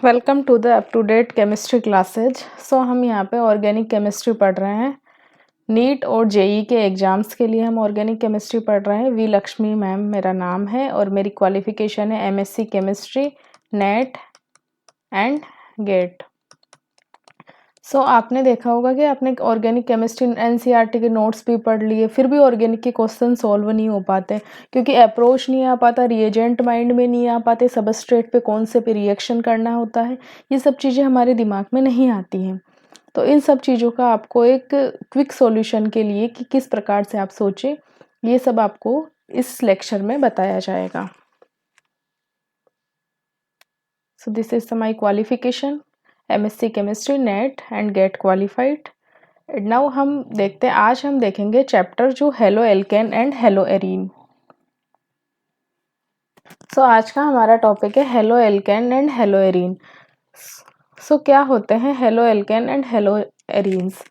Welcome to the up to date chemistry classes. हम यहाँ पे ऑर्गेनिक केमिस्ट्री पढ़ रहे हैं। नीट और जेई के एग्ज़ाम्स के लिए हम ऑर्गेनिक केमिस्ट्री पढ़ रहे हैं। वी लक्ष्मी मैम मेरा नाम है और मेरी क्वालिफ़िकेशन है MSc chemistry NET and GATE. आपने देखा होगा कि आपने ऑर्गेनिक केमिस्ट्री एनसीईआरटी के नोट्स भी पढ़ लिए, फिर भी ऑर्गेनिक के क्वेश्चन सॉल्व नहीं हो पाते क्योंकि अप्रोच नहीं आ पाता, रिएजेंट माइंड में नहीं आ पाते, सबस्ट्रेट पे कौन से पे रिएक्शन करना होता है, ये सब चीज़ें हमारे दिमाग में नहीं आती हैं। तो इन सब चीज़ों का आपको एक क्विक सॉल्यूशन के लिए कि किस प्रकार से आप सोचें, ये सब आपको इस लेक्चर में बताया जाएगा। So this is my qualification MSc chemistry NET and GATE qualified. Now हम देखते हैं, आज हम देखेंगे चैप्टर जो haloalkane and haloarene. आज का हमारा टॉपिक है haloalkane and haloarene. क्या होते हैं haloalkane and haloarenes?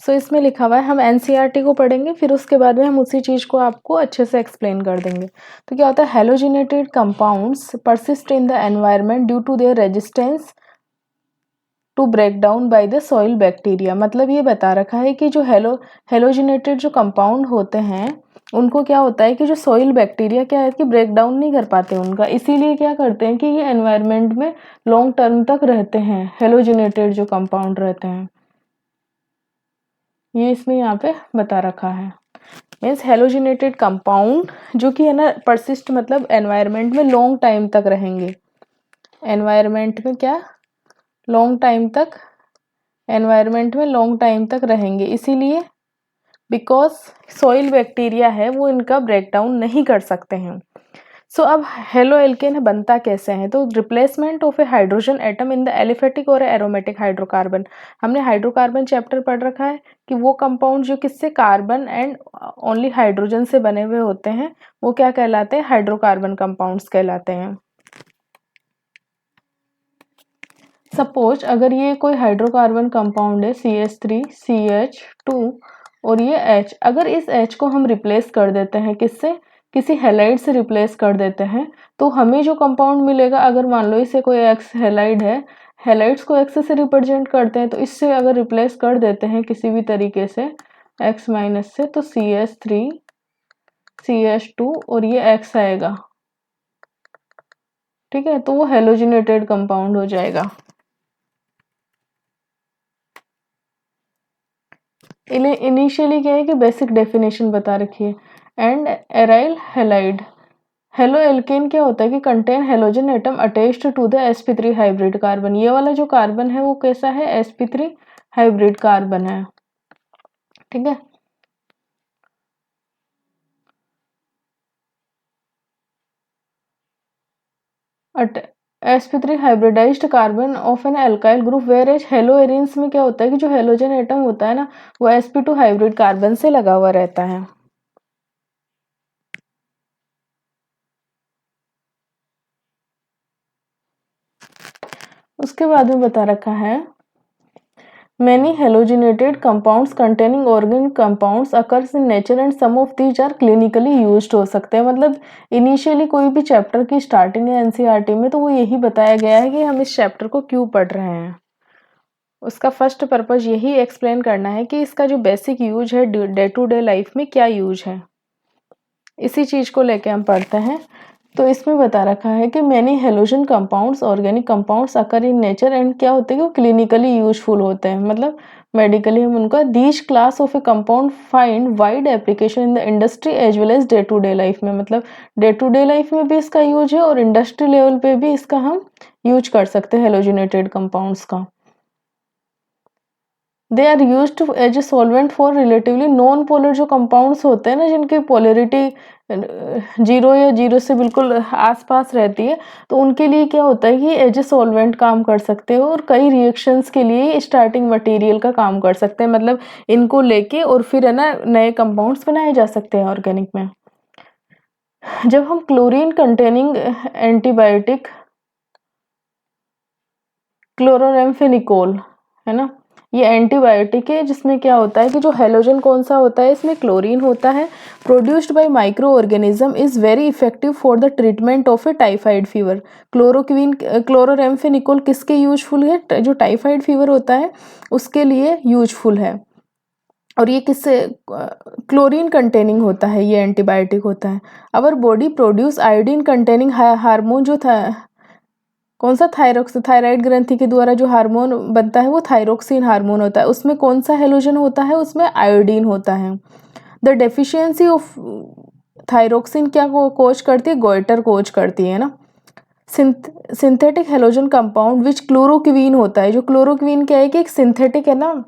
इसमें लिखा हुआ है, हम एनसीईआरटी को पढ़ेंगे, फिर उसके बाद में हम उसी चीज़ को आपको अच्छे से एक्सप्लेन कर देंगे। तो क्या होता है, halogenated compounds persist in the environment due to their resistance to break down by the soil bacteria. मतलब ये बता रखा है कि जो हेलोजिनेटेड जो कंपाउंड होते हैं उनको क्या होता है कि जो सॉइल बैक्टीरिया क्या है कि ब्रेक डाउन नहीं कर पाते उनका, इसीलिए क्या करते हैं कि ये एनवायरनमेंट में लॉन्ग टर्म तक रहते हैं। हेलोजिनेटेड जो कंपाउंड रहते हैं ये इसमें यहाँ पे बता रखा है। मीन्स हेलोजिनेटेड कंपाउंड जो कि है ना परसिस्ट, मतलब एनवायरनमेंट में लॉन्ग टाइम तक रहेंगे। एनवायरनमेंट में क्या लॉन्ग टाइम तक, एनवायरनमेंट में लॉन्ग टाइम तक रहेंगे, इसीलिए बिकॉज सॉइल बैक्टीरिया है वो इनका ब्रेक डाउन नहीं कर सकते हैं। अब हेलो एल्केन बनता कैसे है? तो replacement of A hydrogen atom in the aliphatic और एरोमेटिक हाइड्रोकार्बन। हमने हाइड्रोकार्बन चैप्टर पढ़ रखा है कि वो कंपाउंड जो किससे कार्बन एंड ओनली हाइड्रोजन से बने हुए होते हैं वो क्या कहलाते हैं? हाइड्रोकार्बन कंपाउंड्स कहलाते हैं। सपोज अगर ये कोई हाइड्रोकार्बन कंपाउंड है CH3 CH2 और ये H, अगर इस H को हम रिप्लेस कर देते हैं किससे? किसी हेलाइड से रिप्लेस कर देते हैं तो हमें जो कंपाउंड मिलेगा, अगर मान लो इसे कोई X हेलाइड है, हेलाइड्स को X से रिप्रेजेंट करते हैं, तो इससे अगर रिप्लेस कर देते हैं किसी भी तरीके से X माइनस से, तो CH3 CH2 और ये X आएगा। ठीक है, तो वो हेलोजिनेटेड कंपाउंड हो जाएगा। इनिशियली क्या है कि बेसिक डेफिनेशन बता रखी है। And aryl halide haloalkane क्या होता है कि contain halogen atom attached to the sp3 hybrid carbon. ये वाला जो कार्बन है वो कैसा है? sp3 हाइब्रिड कार्बन है। ठीक है, sp3 hybridised carbon of an alkyl group, whereas haloarenes में क्या होता है कि जो हेलोजन एटम होता है ना वो sp2 हाइब्रिड कार्बन से लगा हुआ रहता है। उसके बाद में बता रखा है Many halogenated compounds containing organic compounds occurs in nature and some of these are clinically used हो सकते हैं। मतलब इनिशियली कोई भी चैप्टर की स्टार्टिंग है एनसीईआरटी में तो वो यही बताया गया है कि हम इस चैप्टर को क्यों पढ़ रहे हैं। उसका फर्स्ट पर्पज यही एक्सप्लेन करना है कि इसका जो बेसिक यूज है डे टू डे लाइफ में क्या यूज है, इसी चीज को लेके हम पढ़ते हैं। तो इसमें बता रखा है कि many halogen compounds organic compounds occur in nature and क्या होते हैं कि वो क्लिनिकली यूजफुल होते हैं, मतलब मेडिकली हम उनका these class of a compound find wide application in the industry as well as day to day life में। मतलब डे टू डे लाइफ में भी इसका यूज है और इंडस्ट्री लेवल पे भी इसका हम यूज कर सकते हैं हेलोजिनेटेड कंपाउंड्स का। They are use as a solvent for relatively non polar जो कंपाउंड्स होते हैं ना जिनकी पोलरिटी 0 या 0 से बिल्कुल आसपास रहती है, तो उनके लिए क्या होता है कि एज ए सॉल्वेंट काम कर सकते हो और कई रिएक्शंस के लिए स्टार्टिंग मटेरियल का काम कर सकते हैं। मतलब इनको लेके और फिर है ना नए कंपाउंड्स बनाए जा सकते हैं ऑर्गेनिक में। जब हम क्लोरीन कंटेनिंग एंटीबायोटिक क्लोरोरेम्फेनिकोल है ना, ये एंटीबायोटिक है जिसमें क्या होता है कि जो हेलोजन कौन सा होता है, इसमें क्लोरीन होता है। Produced by microorganism, is very effective for the treatment of a typhoid fever. Chloramphenicol किसके यूजफुल है, जो टाइफाइड फीवर होता है उसके लिए यूजफुल है। और ये किससे, क्लोरीन कंटेनिंग होता है, ये एंटीबायोटिक होता है। Our body produce iodine containing hormone, जो था कौन सा, थायराइड ग्रंथि के द्वारा जो हार्मोन बनता है वो थायरोक्सिन हार्मोन होता है। उसमें कौन सा हेलोजन होता है, उसमें आयोडीन होता है। द डेफिशिएंसी ऑफ थायरोक्सिन क्या कोज करती है, गोइटर कोज करती है ना। Synthetic halogen compound which chloroquine होता है, जो क्लोरोक्वीन क्या है कि एक सिंथेटिक है ना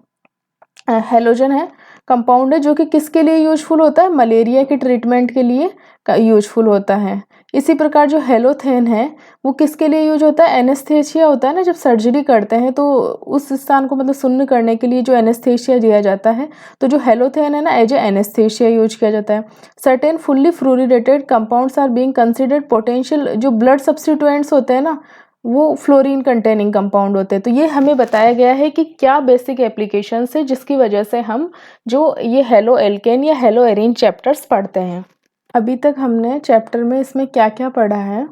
हेलोजन है, कंपाउंड है, जो कि किसके लिए यूजफुल होता है, मलेरिया के ट्रीटमेंट के लिए यूजफुल होता है। इसी प्रकार जो हेलोथेन है वो किसके लिए यूज होता है, एनेस्थेसिया होता है ना, जब सर्जरी करते हैं तो उस स्थान को मतलब सुन्न करने के लिए जो एनेस्थेसिया दिया जाता है, तो जो हेलोथेन है ना एज ए एनेस्थेसिया यूज किया जाता है। Certain fully fluoridated compounds are being considered potential, जो ब्लड सब्स्टिट्यूएंट्स होते हैं ना वो फ्लोरीन कंटेनिंग कंपाउंड होते हैं। तो ये हमें बताया गया है कि क्या बेसिक एप्लीकेशंस है जिसकी वजह से हम जो ये हेलो एल्केन या हेलो एरीन चैप्टर्स पढ़ते हैं। अभी तक हमने चैप्टर में इसमें क्या क्या पढ़ा है,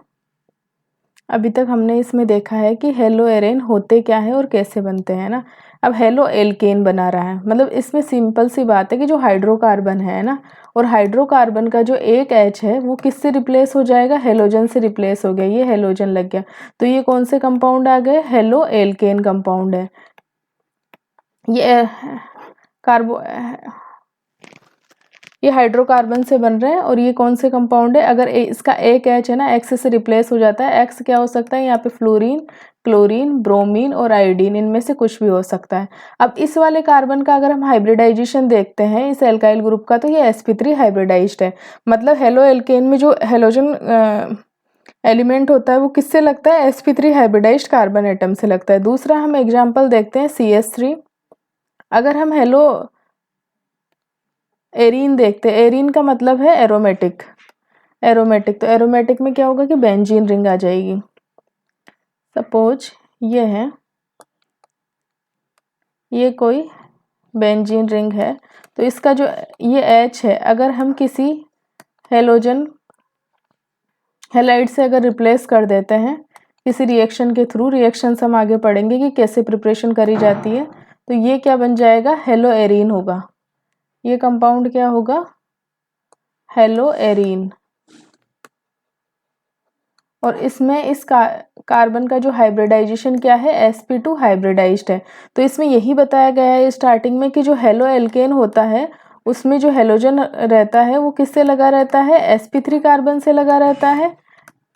अभी तक हमने इसमें देखा है कि हेलो एरेन होते क्या है और कैसे बनते हैं ना। अब हेलो एल्केन बना रहा है, मतलब इसमें सिंपल सी बात है कि जो हाइड्रोकार्बन है ना, और हाइड्रोकार्बन का जो एक एच है वो किससे रिप्लेस हो जाएगा, हेलोजन से रिप्लेस हो गया, ये हेलोजन लग गया। तो ये कौन से कंपाउंड आ गए, हेलो एल्केन कंपाउंड है। ये कार्बो ये हाइड्रोकार्बन से बन रहे हैं। और ये कौन से कंपाउंड है, अगर इसका एक एच है ना एक्स से रिप्लेस हो जाता है, एक्स क्या हो सकता है यहाँ पे, फ्लोरीन, क्लोरीन, ब्रोमीन और आयोडीन, इनमें से कुछ भी हो सकता है। अब इस वाले कार्बन का अगर हम हाइब्रिडाइजेशन देखते हैं इस एल्काइल ग्रुप का, तो ये sp3 हाइब्रिडाइज्ड है। मतलब हेलो एल्केन में जो हेलोजन एलिमेंट होता है वो किससे लगता है, sp3 हाइब्रिडाइज्ड कार्बन एटम से लगता है। दूसरा हम एग्जाम्पल देखते हैं CH3। अगर हम हेलो एरीन देखते हैं, एरीन का मतलब है एरोमेटिक, एरोमेटिक, तो एरोमेटिक में क्या होगा कि बेंजीन रिंग आ जाएगी। सपोज ये है, ये कोई बेंजीन रिंग है, तो इसका जो ये H है, अगर हम किसी हेलोजन हेलाइड से अगर रिप्लेस कर देते हैं किसी रिएक्शन के थ्रू, रिएक्शन हम आगे पढ़ेंगे कि कैसे प्रिपरेशन करी जाती है, तो ये क्या बन जाएगा, हेलो एरीन होगा। ये कंपाउंड क्या होगा, हेलो एरीन। और इसमें इस कार्बन का जो हाइब्रिडाइजेशन क्या है, sp2 हाइब्रिडाइज्ड है। तो इसमें यही बताया गया है स्टार्टिंग में कि जो हेलो एल्केन होता है उसमें जो हेलोजन रहता है वो किससे लगा रहता है, sp3 कार्बन से लगा रहता है,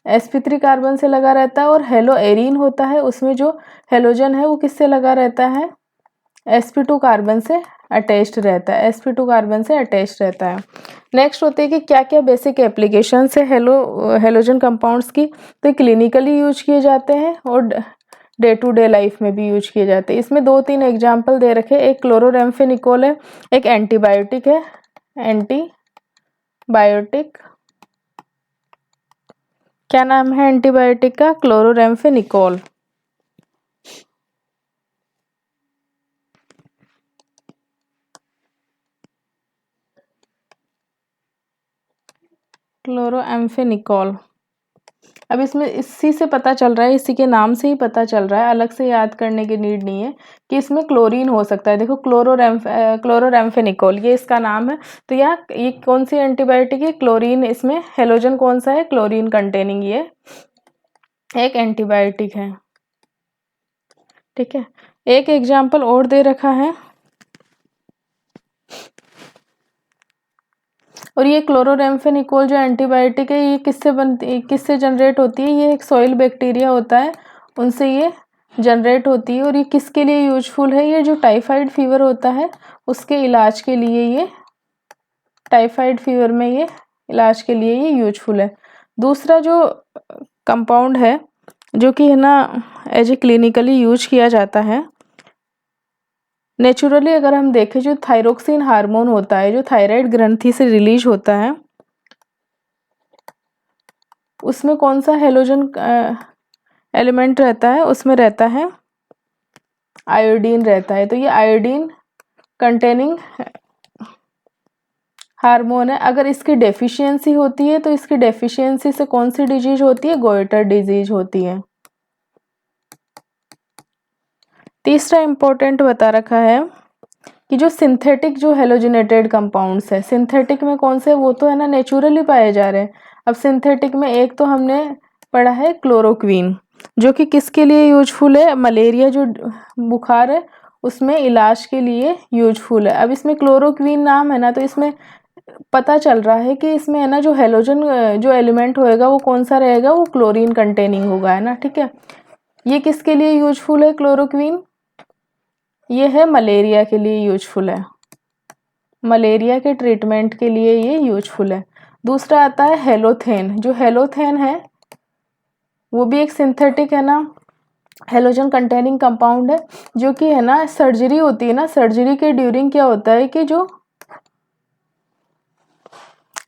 sp3 कार्बन से लगा रहता है। और हेलो एरीन होता है उसमें जो हेलोजन है वो किससे लगा रहता है, sp2 कार्बन से अटैच्ड रहता है, sp2 कार्बन से अटैच्ड रहता है। नेक्स्ट होते हैं कि क्या क्या बेसिक एप्लीकेशंस है हेलोजन कंपाउंड्स की, तो क्लिनिकली यूज किए जाते हैं और डे टू डे लाइफ में भी यूज किए जाते हैं। इसमें 2-3 एग्जाम्पल दे रखे, एक क्लोरोरेम्फेनिकोल है, एक एंटीबायोटिक है, एंटीबायोटिक, क्या नाम है एंटीबायोटिक का, क्लोरोरेम्फेनिकोल। क्लोरोएम्फेनिकोल। अब इसमें इसी से पता चल रहा है, इसी के नाम से ही पता चल रहा है, अलग से याद करने की नीड नहीं है कि इसमें क्लोरीन हो सकता है। देखो क्लोरोरेम्फेनिकोल ये इसका नाम है। तो यहाँ ये कौन सी एंटीबायोटिक है, क्लोरीन, इसमें हेलोजन कौन सा है, क्लोरीन कंटेनिंग, ये एक एंटीबायोटिक है। ठीक है, एक एग्जाम्पल और दे रखा है, और ये क्लोरोरेम्फेनिकोल जो एंटीबायोटिक है ये किससे बनती, किससे जनरेट होती है, ये एक सॉइल बैक्टीरिया होता है उनसे ये जनरेट होती है। और ये किसके लिए यूजफुल है, ये जो टाइफाइड फीवर होता है उसके इलाज के लिए, ये टाइफाइड फीवर में ये इलाज के लिए ये यूजफुल है। दूसरा जो कंपाउंड है जो कि है ना एज ए क्लिनिकली यूज किया जाता है, नेचुरली अगर हम देखें, जो थायरोक्सिन हार्मोन होता है जो थायराइड ग्रंथि से रिलीज होता है, उसमें कौन सा हेलोजन एलिमेंट रहता है, उसमें रहता है आयोडीन रहता है। तो ये आयोडीन कंटेनिंग हार्मोन है। अगर इसकी डेफिशिएंसी होती है तो इसकी डेफिशिएंसी से कौन सी डिजीज होती है? गोइटर डिजीज होती है। तीसरा इंपॉर्टेंट बता रखा है कि जो सिंथेटिक जो हेलोजिनेटेड कंपाउंड्स है, सिंथेटिक में कौन से? वो तो है ना नेचुरली पाए जा रहे हैं। अब सिंथेटिक में एक तो हमने पढ़ा है क्लोरोक्वीन, जो कि किसके लिए यूजफुल है? मलेरिया जो बुखार है उसमें इलाज के लिए यूजफुल है। अब इसमें क्लोरोक्वीन नाम है ना, तो इसमें पता चल रहा है कि इसमें है ना जो हेलोजन जो एलिमेंट होएगा वो कौन सा रहेगा? वो क्लोरीन कंटेनिंग होगा, है ना। ठीक है, ये किसके लिए यूजफुल है क्लोरोक्वीन? ये है मलेरिया के लिए यूजफुल है, मलेरिया के ट्रीटमेंट के लिए ये यूजफुल है। दूसरा आता है हेलोथेन। जो हेलोथेन है वो भी एक सिंथेटिक है ना हेलोजन कंटेनिंग कंपाउंड है, जो कि है ना सर्जरी होती है ना, सर्जरी के ड्यूरिंग क्या होता है कि जो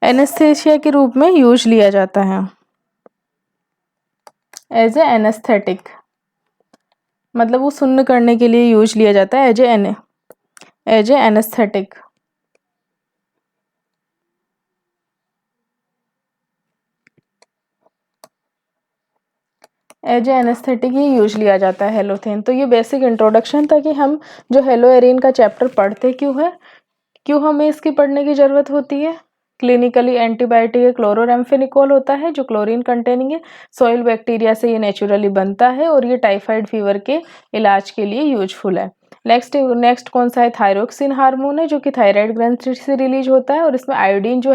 एनेस्थेसिया के रूप में यूज लिया जाता है एज ए एनेस्थेटिक, मतलब वो सुन्न करने के लिए यूज लिया जाता है as a anaesthetic. As a anaesthetic ही यूज लिया जाता है हेलोथेन। तो ये बेसिक इंट्रोडक्शन था कि हम जो हेलोएरिन का चैप्टर पढ़ते क्यों है, क्यों हमें इसकी पढ़ने की ज़रूरत होती है। क्लिनिकली एंटीबायोटिक क्लोरोरेम्फेनिकोल होता है जो क्लोरीन कंटेनिंग है, सॉइल बैक्टीरिया से ये नेचुरली बनता है और ये टाइफाइड फीवर के इलाज के लिए यूजफुल है। नेक्स्ट कौन सा है? थायरोक्सिन हार्मोन है, जो कि थायराइड ग्रंथि से रिलीज होता है और इसमें आयोडीन जो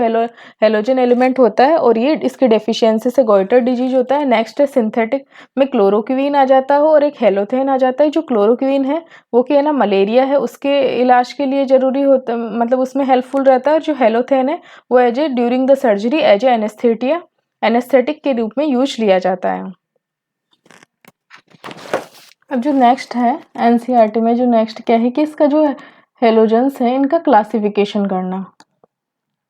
हेलोजन एलिमेंट होता है और ये इसकी डेफिशिएंसी से गोइटर डिजीज होता है। नेक्स्ट है सिंथेटिक में क्लोरोक्वीन आ जाता है और एक हेलोथेन आ जाता है। जो क्लोरोक्वीन है वो क्या है ना मलेरिया है उसके इलाज के लिए जरूरी होता, मतलब उसमें हेल्पफुल रहता है। और जो हेलोथेन है वो as a during the surgery as a anaesthetic के रूप में यूज लिया जाता है। अब जो नेक्स्ट है एनसीईआरटी में जो नेक्स्ट क्या है कि इसका जो हेलोजन्स है इनका क्लासिफिकेशन करना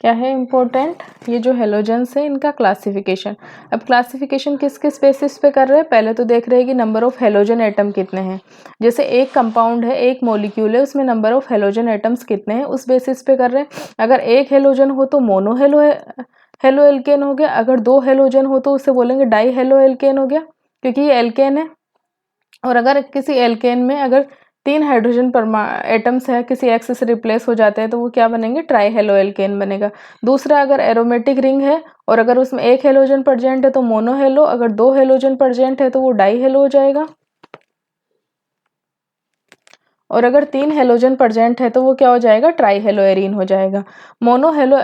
क्या है इम्पोर्टेंट। ये जो हेलोजन्स है इनका क्लासिफिकेशन। अब क्लासिफिकेशन किस किस बेसिस पे कर रहे हैं? पहले तो देख रहे हैं कि नंबर ऑफ हेलोजन एटम कितने हैं। जैसे एक कंपाउंड है, एक मॉलिक्यूल है, उसमें नंबर ऑफ हेलोजन एटम्स कितने हैं उस बेसिस पे कर रहे हैं। अगर एक हेलोजन हो तो मोनो हेलो एल्केन हो गया, अगर दो हेलोजन हो तो उसे बोलेंगे डाई हेलो एल्केन हो गया, क्योंकि ये एल्केन है। और अगर किसी एल्केन में अगर 3 हाइड्रोजन एटम्स है किसी एक्स से रिप्लेस हो जाते हैं तो वो क्या बनेंगे? ट्राई हेलो एल्केन बनेगा। दूसरा, अगर एरोमेटिक रिंग है और अगर उसमें एक हेलोजन प्रेजेंट है तो मोनो हेलो, अगर 2 हेलोजन प्रेजेंट है तो वो डाई हेलो हो जाएगा। और अगर 3 हेलोजन प्रेजेंट है तो वो क्या हो जाएगा? ट्राई हेलो एरीन हो जाएगा। Mono hello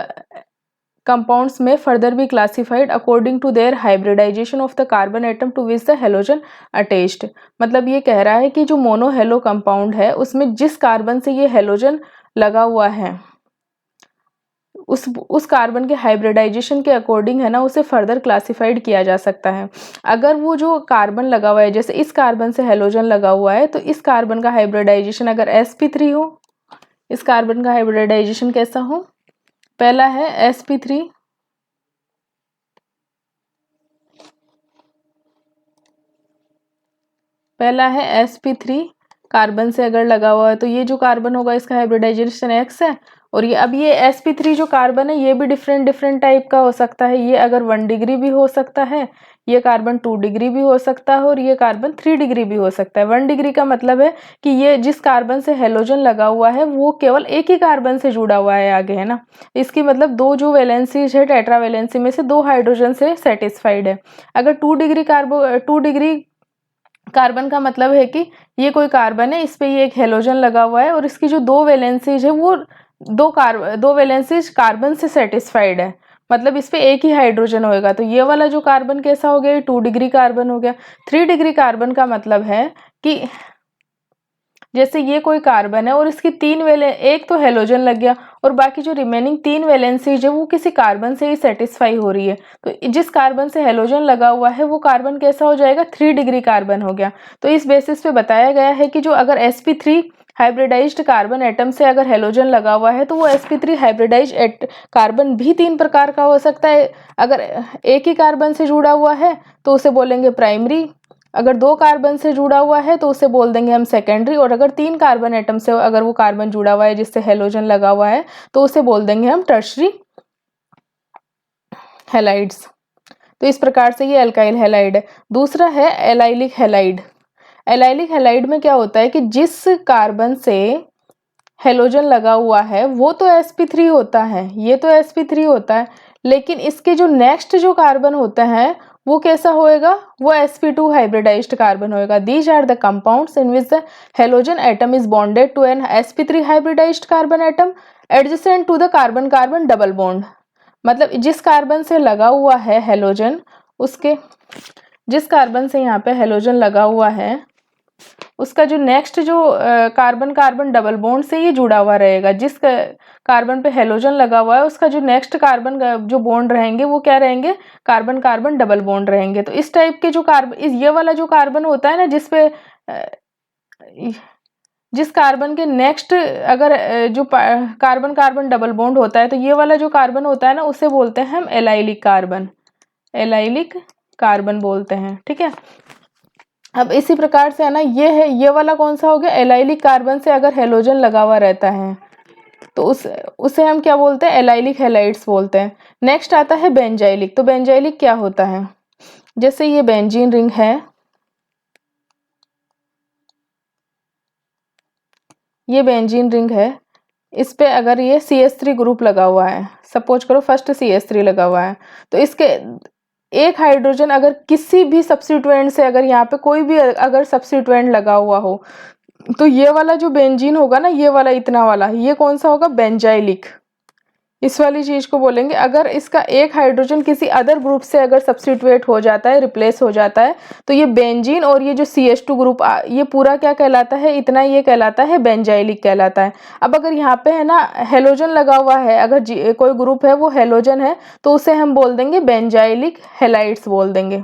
compounds may further be classified according to their hybridization of the carbon atom to which the halogen attached। मतलब ये कह रहा है कि जो मोनो हेलो कंपाउंड है उसमें जिस कार्बन से ये हेलोजन लगा हुआ है उस कार्बन के हाइब्रिडाइजेशन के अकॉर्डिंग है ना उसे फर्दर क्लासिफाइड किया जा सकता है। अगर वो जो कार्बन लगा हुआ है, जैसे इस कार्बन से हेलोजन लगा हुआ है, तो इस कार्बन का हाइब्रिडाइजेशन अगर sp3 हो, इस कार्बन का हाइब्रिडाइजेशन कैसा हो? पहला है sp3, पहला है sp3 कार्बन से अगर लगा हुआ है तो ये जो कार्बन होगा इसका हाइब्रिडाइजेशन x है। और ये अब ये sp3 जो कार्बन है ये भी डिफरेंट टाइप का हो सकता है। ये अगर 1 डिग्री भी हो सकता है, ये कार्बन 2 डिग्री भी हो सकता है और ये कार्बन 3 डिग्री भी हो सकता है। 1 डिग्री का मतलब है कि ये जिस कार्बन से हेलोजन लगा हुआ है वो केवल एक ही कार्बन से जुड़ा हुआ है आगे, है ना। इसकी मतलब 2 जो वैलेंसीज है टेट्रा वैलेंसी में से 2 हाइड्रोजन से सेटिस्फाइड है। अगर 2 डिग्री कार्बन का मतलब है कि ये कोई कार्बन है, इस पे ये एक हेलोजन लगा हुआ है और इसकी जो 2 वैलेंसीज है वो 2 वैलेंसीज कार्बन से सेटिस्फाइड है, मतलब इस पे एक ही हाइड्रोजन होएगा। तो ये वाला जो कार्बन कैसा हो गया? 2 डिग्री कार्बन हो गया। 3 डिग्री कार्बन का मतलब है कि जैसे ये कोई कार्बन है और इसकी एक तो हेलोजन लग गया और बाकी जो रिमेनिंग 3 वैलेंसीज है वो किसी कार्बन से ही सेटिस्फाई हो रही है। तो जिस कार्बन से हेलोजन लगा हुआ है वो कार्बन कैसा हो जाएगा? 3 डिग्री कार्बन हो गया। तो इस बेसिस पे बताया गया है कि जो अगर sp3 हाइब्रिडाइज्ड कार्बन एटम से अगर हेलोजन लगा हुआ है तो वो sp3 हाइब्रिडाइज्ड कार्बन भी 3 प्रकार का हो सकता है। अगर एक ही कार्बन से जुड़ा हुआ है तो उसे बोलेंगे प्राइमरी अगर 2 कार्बन से जुड़ा हुआ है तो उसे बोल देंगे हम सेकेंडरी, और अगर 3 कार्बन एटम से अगर वो कार्बन जुड़ा हुआ है जिससे हेलोजन लगा हुआ है तो उसे बोल देंगे हम टर्शरी हैलाइड्स। तो इस प्रकार से ये अल्काइल हैलाइड है। दूसरा है एलाइलिक हैलाइड। एलाइलिक हैलाइड में क्या होता है कि जिस कार्बन से हेलोजन लगा हुआ है वो तो sp3 होता है, ये तो sp3 होता है, लेकिन इसके जो नेक्स्ट जो कार्बन होता है वो कैसा होएगा, वो sp2 हाइब्रिडाइज्ड कार्बन होएगा। These are the compounds in which the halogen atom is bonded to an sp3 hybridised carbon atom adjacent to the carbon carbon double bond. मतलब जिस कार्बन से लगा हुआ है हेलोजन, उसके जिस कार्बन से यहाँ पे हेलोजन लगा हुआ है उसका जो नेक्स्ट जो कार्बन कार्बन डबल बॉन्ड से ये जुड़ा हुआ रहेगा। जिस कार्बन पे हेलोजन लगा हुआ है उसका जो नेक्स्ट कार्बन जो बॉन्ड रहेंगे वो क्या रहेंगे, कार्बन कार्बन डबल बॉन्ड रहेंगे। तो इस टाइप के जो कार्बन, ये वाला जो कार्बन होता है ना जिसपे जिस कार्बन के नेक्स्ट अगर जो कार्बन कार्बन डबल बॉन्ड होता है तो ये वाला जो कार्बन होता है ना उसे बोलते हैं हम एलाइलिक कार्बन, एलाइलिक कार्बन बोलते हैं। ठीक है, अब इसी प्रकार से है ना, ये है, ये वाला कौन सा हो गया, एलाइलिक कार्बन से अगर हेलोजन लगा हुआ रहता है तो उसे हम क्या बोलते हैं, एलाइलिक हैलाइड्स बोलते हैं। नेक्स्ट आता है बेंजाइलिक। तो बेंजाइलिक क्या होता है, जैसे ये बेंजीन रिंग है, ये बेंजीन रिंग है, इस पे अगर ये CH3 ग्रुप लगा हुआ है, सपोज करो फर्स्ट CH3 लगा हुआ है, तो इसके एक हाइड्रोजन अगर किसी भी सब्स्टिट्यूएंट से, अगर यहाँ पे कोई भी अगर सब्स्टिट्यूएंट लगा हुआ हो तो ये वाला जो बेंजीन होगा ना, ये वाला इतना वाला, ये कौन सा होगा, बेंजाइलिक। इस वाली चीज को बोलेंगे अगर इसका एक हाइड्रोजन किसी अदर ग्रुप से अगर सब्स्टिट्यूएट हो जाता है, रिप्लेस हो जाता है, तो ये बेंजीन और ये जो CH2 ग्रुप ये पूरा क्या कहलाता है, इतना ये कहलाता है बेंजाइलिक कहलाता है। अब अगर यहाँ पे है ना हेलोजन लगा हुआ है, अगर कोई ग्रुप है वो हेलोजन है तो उसे हम बोल देंगे बेंजाइलिक हैलाइड्स बोल देंगे।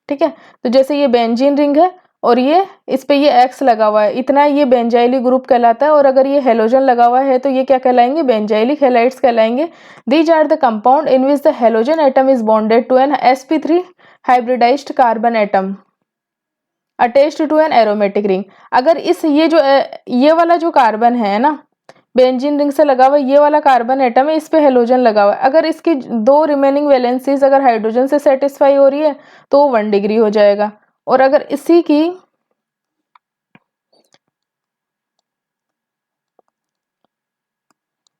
ठीक है, तो जैसे ये बेंजीन रिंग है और ये इस पे ये X लगा हुआ है, इतना ये बेंजाइलिक ग्रुप कहलाता है, और अगर ये हेलोजन लगा हुआ है तो ये क्या कहलाएंगे, बेंजाइलिक हैलाइड्स कहलाएंगे। These are the compound in which the halogen atom is bonded to an sp3 hybridised carbon atom attached to an aromatic ring. अगर इस ये वाला जो कार्बन है ना, बेंजीन रिंग से लगा हुआ ये वाला कार्बन एटम है, इस पे हेलोजन लगा हुआ है, अगर इसकी 2 रिमेनिंग वैलेंसीज अगर हाइड्रोजन से सेटिस्फाई हो रही है तो 1 डिग्री हो जाएगा। और अगर इसी की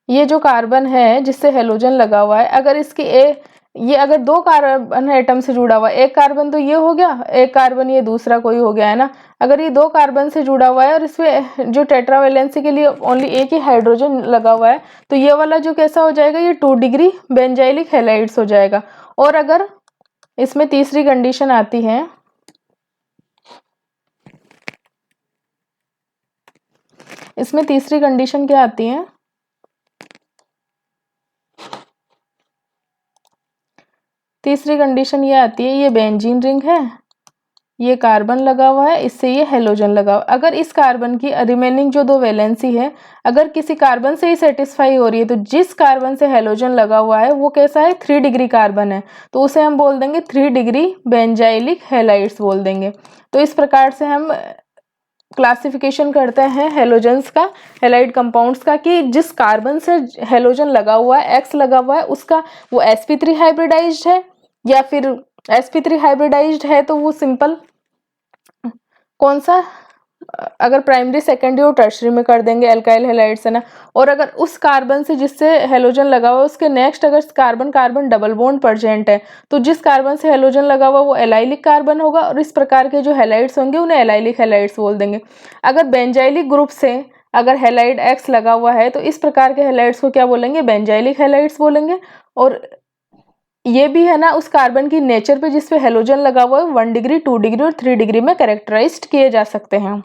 ये जो कार्बन है जिससे हेलोजन लगा हुआ है, अगर इसकी ये अगर 2 कार्बन एटम से जुड़ा हुआ है, एक कार्बन तो ये हो गया, एक कार्बन ये दूसरा कोई हो गया है ना, अगर ये 2 कार्बन से जुड़ा हुआ है और इसमें जो टेट्रावैलेंसी के लिए ओनली एक ही हाइड्रोजन लगा हुआ है, तो ये वाला जो कैसा हो जाएगा, ये 2 डिग्री बेंजाइलिक हैलाइड्स हो जाएगा। और अगर इसमें तीसरी कंडीशन आती है, इसमें तीसरी कंडीशन क्या आती है, तीसरी कंडीशन ये आती है, ये बेंजीन रिंग है, ये कार्बन लगा हुआ है, इससे ये हेलोजन लगा हुआ। अगर इस कार्बन की रिमेनिंग जो 2 वैलेंसी है अगर किसी कार्बन से ही सेटिस्फाई हो रही है, तो जिस कार्बन से हेलोजन लगा हुआ है वो कैसा है, 3 डिग्री कार्बन है, तो उसे हम बोल देंगे 3 डिग्री बेंजाइलिक हैलाइड्स बोल देंगे। तो इस प्रकार से हम क्लासिफिकेशन करते हैं हेलोजेंस का, हैलाइड कंपाउंड्स का, कि जिस कार्बन से हेलोजन लगा हुआ है, X लगा हुआ है, उसका वो sp3 हाइब्रिडाइज्ड है, या फिर sp3 हाइब्रिडाइज्ड है तो वो सिंपल कौन सा, अगर प्राइमरी सेकेंडरी और टर्शरी में कर देंगे अल्काइल हैलाइड्स है ना। और अगर उस कार्बन से जिससे हेलोजन लगा हुआ है उसके नेक्स्ट अगर carbon carbon double bond present है तो जिस कार्बन से हेलोजन लगा हुआ वो एलाइलिक कार्बन होगा, और इस प्रकार के जो हैलाइड्स होंगे उन्हें एलाइलिक हैलाइड्स बोल देंगे। अगर बेंजाइलिक ग्रुप से अगर हैलाइड X लगा हुआ है तो इस प्रकार के हैलाइड्स को क्या बोलेंगे, बेंजाइलिक हैलाइड्स बोलेंगे। और ये भी है ना उस कार्बन की नेचर पे जिसपे हेलोजन लगा हुआ है 1 डिग्री, 2 डिग्री और 3 डिग्री में कैरेक्टराइज्ड किए जा सकते हैं,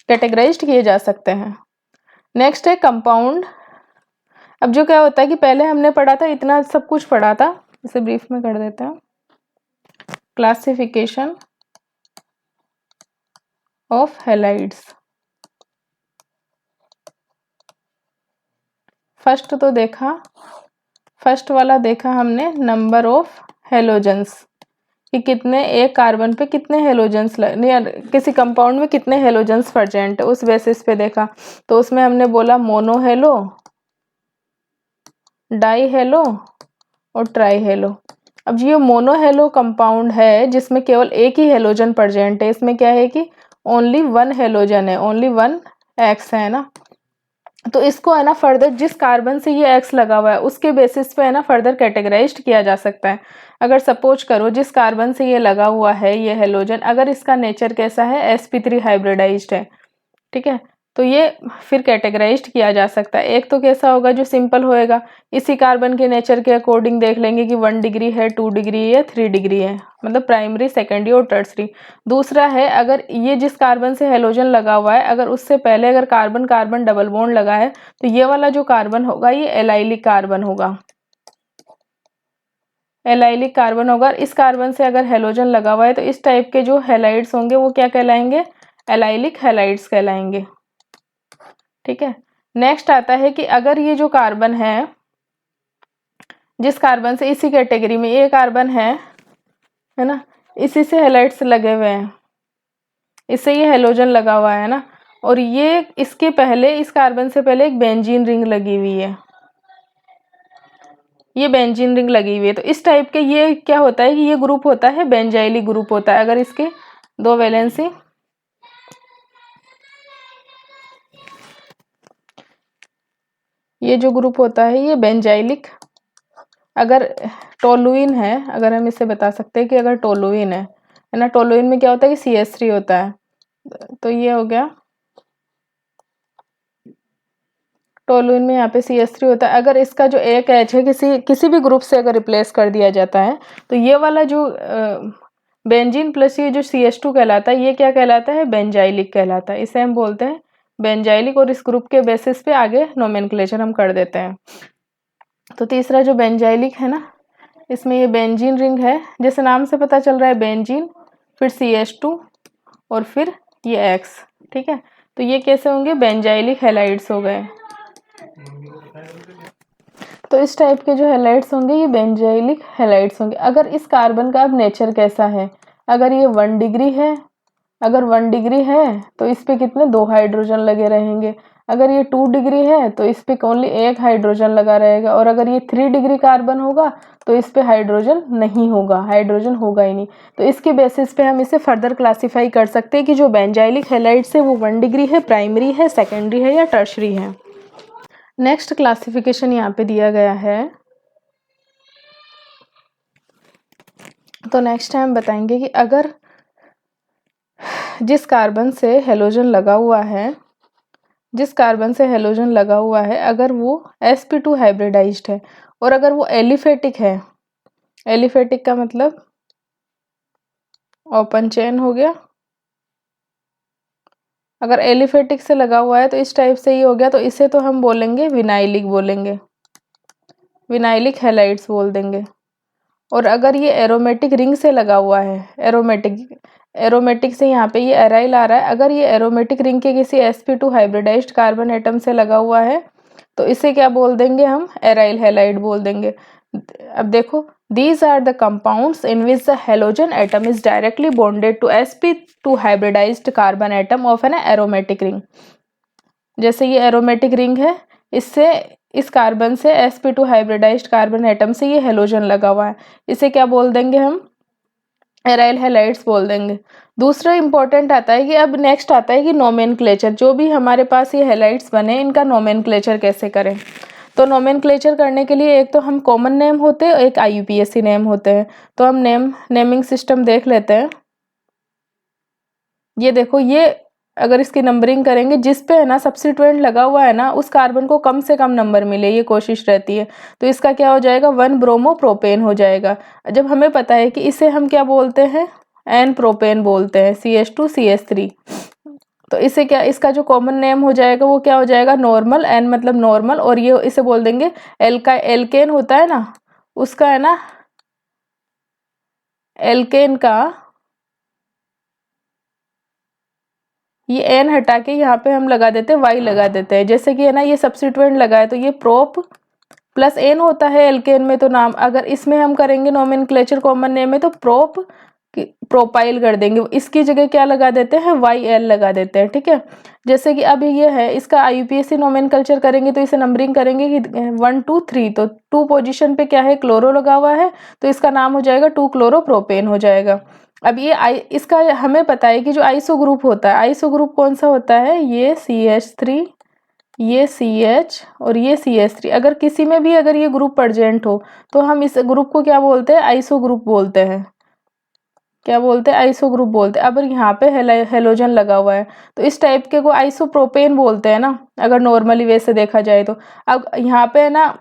कैटेगराइज्ड किए जा सकते हैं। नेक्स्ट है कंपाउंड। अब जो क्या होता है कि पहले हमने पढ़ा था, इतना सब कुछ पढ़ा था, इसे ब्रीफ में कर देते हैं। Classification of halides. फर्स्ट तो देखा, फर्स्ट वाला देखा हमने नंबर ऑफ हेलोजेंस, कि कितने एक कार्बन पे कितने हेलोजन्स किसी कंपाउंड में कितने हेलोजन्स प्रेजेंट है, उस बेसिस पे देखा। तो उसमें हमने बोला मोनो हेलो, डाई हेलो और ट्राई हेलो। अब ये मोनो हेलो कंपाउंड है जिसमें केवल एक ही हेलोजन प्रेजेंट है, इसमें क्या है कि ओनली वन हेलोजन है, ओनली वन एक्स है ना। तो इसको है ना फर्दर जिस कार्बन से ये एक्स लगा हुआ है उसके बेसिस पे है ना फर्दर कैटेगराइज्ड किया जा सकता है। अगर सपोज करो जिस कार्बन से ये लगा हुआ है ये हेलोजन, अगर इसका नेचर कैसा है sp3 हाइब्रिडाइज्ड है, ठीक है, तो ये फिर कैटेगराइज्ड किया जा सकता है। एक तो कैसा होगा जो सिंपल होएगा, इसी कार्बन के नेचर के अकॉर्डिंग देख लेंगे कि 1 डिग्री है, 2 डिग्री है, 3 डिग्री है, मतलब प्राइमरी, सेकेंडरी और टर्सरी। दूसरा है अगर ये जिस कार्बन से हेलोजन लगा हुआ है अगर उससे पहले अगर कार्बन कार्बन डबल बॉन्ड लगा है तो ये वाला जो कार्बन होगा ये एलाइलिक कार्बन होगा, एलाइलिक कार्बन होगा। इस कार्बन से अगर हेलोजन लगा हुआ है तो इस टाइप के जो हैलाइड्स होंगे वो क्या कहलाएंगे, एलाइलिक हैलाइड्स कहलाएंगे, ठीक है। नेक्स्ट आता है कि अगर ये जो कार्बन है जिस कार्बन से इसी कैटेगरी में ये कार्बन है ना, इसी से हैलाइड्स लगे हुए हैं, इससे ये हेलोजन लगा हुआ है ना, और ये इसके पहले इस कार्बन से पहले एक बेंजीन रिंग लगी हुई है, ये बेंजीन रिंग लगी हुई है। तो इस टाइप के ये क्या होता है कि ये ग्रुप होता है बेंजाइलिक ग्रुप होता है। अगर इसके दो वैलेंसी, ये जो ग्रुप होता है ये बेंजाइलिक, अगर टोलुइन है, अगर हम इसे बता सकते हैं कि अगर टोलुइन है ना, टोलुइन में क्या होता है कि CH3 होता है, तो ये हो गया टोलुइन में यहाँ पे CH3 होता है। अगर इसका जो एक एच है किसी भी ग्रुप से अगर रिप्लेस कर दिया जाता है तो ये वाला जो बेंजीन प्लस ये जो CH2 कहलाता है ये क्या कहलाता है, बेंजाइलिक कहलाता है, इसे हम बोलते हैं बेंजाइलिक। और इस ग्रुप के बेसिस पे आगे नोमेनक्लेचर हम कर देते हैं। तो तीसरा जो बेंजाइलिक है ना, इसमें ये बेंजीन रिंग है, जैसे नाम से पता चल रहा है बेंजीन, फिर CH2 और फिर ये X, ठीक है। तो ये कैसे होंगे, बेंजाइलिक हैलाइड्स हो गए। तो इस टाइप के जो हैलाइड्स होंगे ये बेंजाइलिक हैलाइड्स होंगे। अगर इस कार्बन का अब नेचर कैसा है, अगर ये 1 डिग्री है, अगर 1 डिग्री है तो इस पे कितने 2 हाइड्रोजन लगे रहेंगे। अगर ये 2 डिग्री है तो इस पे ओनली 1 हाइड्रोजन लगा रहेगा। और अगर ये 3 डिग्री कार्बन होगा तो इस पे हाइड्रोजन नहीं होगा, हाइड्रोजन होगा ही नहीं। तो इसके बेसिस पे हम इसे फर्दर क्लासीफाई कर सकते हैं कि जो बेंजाइलिक हैलाइड्स है वो 1 डिग्री है, प्राइमरी है, सेकेंडरी है या टर्शरी है। नेक्स्ट क्लासिफिकेशन यहाँ पे दिया गया है। तो नेक्स्ट टाइम बताएंगे कि अगर जिस कार्बन से हेलोजन लगा हुआ है, जिस कार्बन से हेलोजन लगा हुआ है अगर वो sp2 हाइब्रिडाइज्ड है और अगर वो एलिफेटिक है, एलिफेटिक का मतलब ओपन चेन हो गया, अगर एलिफेटिक से लगा हुआ है तो इस टाइप से ही हो गया, तो इसे तो हम बोलेंगे विनाइलिक बोलेंगे, विनाइलिक हैलाइड्स बोल देंगे। और अगर ये एरोमेटिक रिंग से लगा हुआ है, एरोमेटिक, एरोमेटिक से यहाँ पे ये एराइल आ रहा है, अगर ये एरोमेटिक रिंग के किसी sp2 हाइब्रिडाइज्ड कार्बन एटम से लगा हुआ है तो इसे क्या बोल देंगे हम, एराइल हैलाइड बोल देंगे। अब देखो, these are the compounds in which the halogen atom is directly bonded to sp2 hybridized carbon atom of an aromatic ring। जैसे ये एरोमेटिक रिंग है, इससे इस कार्बन से sp2 हाइब्रिडाइज्ड कार्बन एटम से ये हेलोजन लगा हुआ है, इसे क्या बोल देंगे हम, एराइल हैलाइड्स बोल देंगे। दूसरा इंपॉर्टेंट आता है कि अब नेक्स्ट आता है कि नोमेनक्लेचर, जो भी हमारे पास ये हैलाइड्स बने इनका नोमेनक्लेचर कैसे करें। तो नोमेनक्लेचर करने के लिए एक तो हम कॉमन नेम होते हैं, एक IUPAC नेम होते हैं। तो हम नेमिंग सिस्टम देख लेते हैं। ये देखो, ये अगर इसकी नंबरिंग करेंगे जिस पे है ना सब्स्टिट्यूएंट लगा हुआ है ना उस कार्बन को कम से कम नंबर मिले, ये कोशिश रहती है। तो इसका क्या हो जाएगा, 1 ब्रोमो प्रोपेन हो जाएगा। जब हमें पता है कि इसे हम क्या बोलते हैं, एन प्रोपेन बोलते हैं, CH2 CH3। तो इसे क्या, इसका जो कॉमन नेम हो जाएगा वो क्या हो जाएगा, नॉर्मल, एन मतलब नॉर्मल, और ये इसे बोल देंगे एल्केन होता है ना, उसका है ना एल्केन का ये एन हटा के यहाँ पे हम लगा देते हैं वाई लगा देते हैं। जैसे कि है ना ये सब्स्टिट्यूएंट लगा है तो ये प्रोप प्लस एन होता है एल्केन में, तो नाम अगर इसमें हम करेंगे नोमेनक्लेचर कॉमन नेम में तो प्रोपाइल कर देंगे, इसकी जगह क्या लगा देते हैं, YL लगा देते हैं, ठीक है। जैसे कि अभी ये है, इसका IUPAC नोमेनकल्चर करेंगे तो इसे नंबरिंग करेंगे कि 1 2 3, तो 2 पोजीशन पे क्या है, क्लोरो लगा हुआ है, तो इसका नाम हो जाएगा 2 क्लोरोप्रोपेन हो जाएगा। अब ये इसका हमें पता है कि जो आइसो ग्रुप होता है, आइसो ग्रुप कौन सा होता है, ये CH3, ये CH और ये CH3, अगर किसी में भी अगर ये ग्रुप प्रेजेंट हो तो हम इस ग्रुप को क्या बोलते हैं, आइसो ग्रुप बोलते हैं। क्या बोलते हैं, आइसो ग्रुप बोलते हैं। अब यहाँ पे हेलोजन लगा हुआ है तो इस टाइप के को आइसोप्रोपेन बोलते हैं ना, अगर नॉर्मली वे से देखा जाए तो। अब यहाँ पे है ना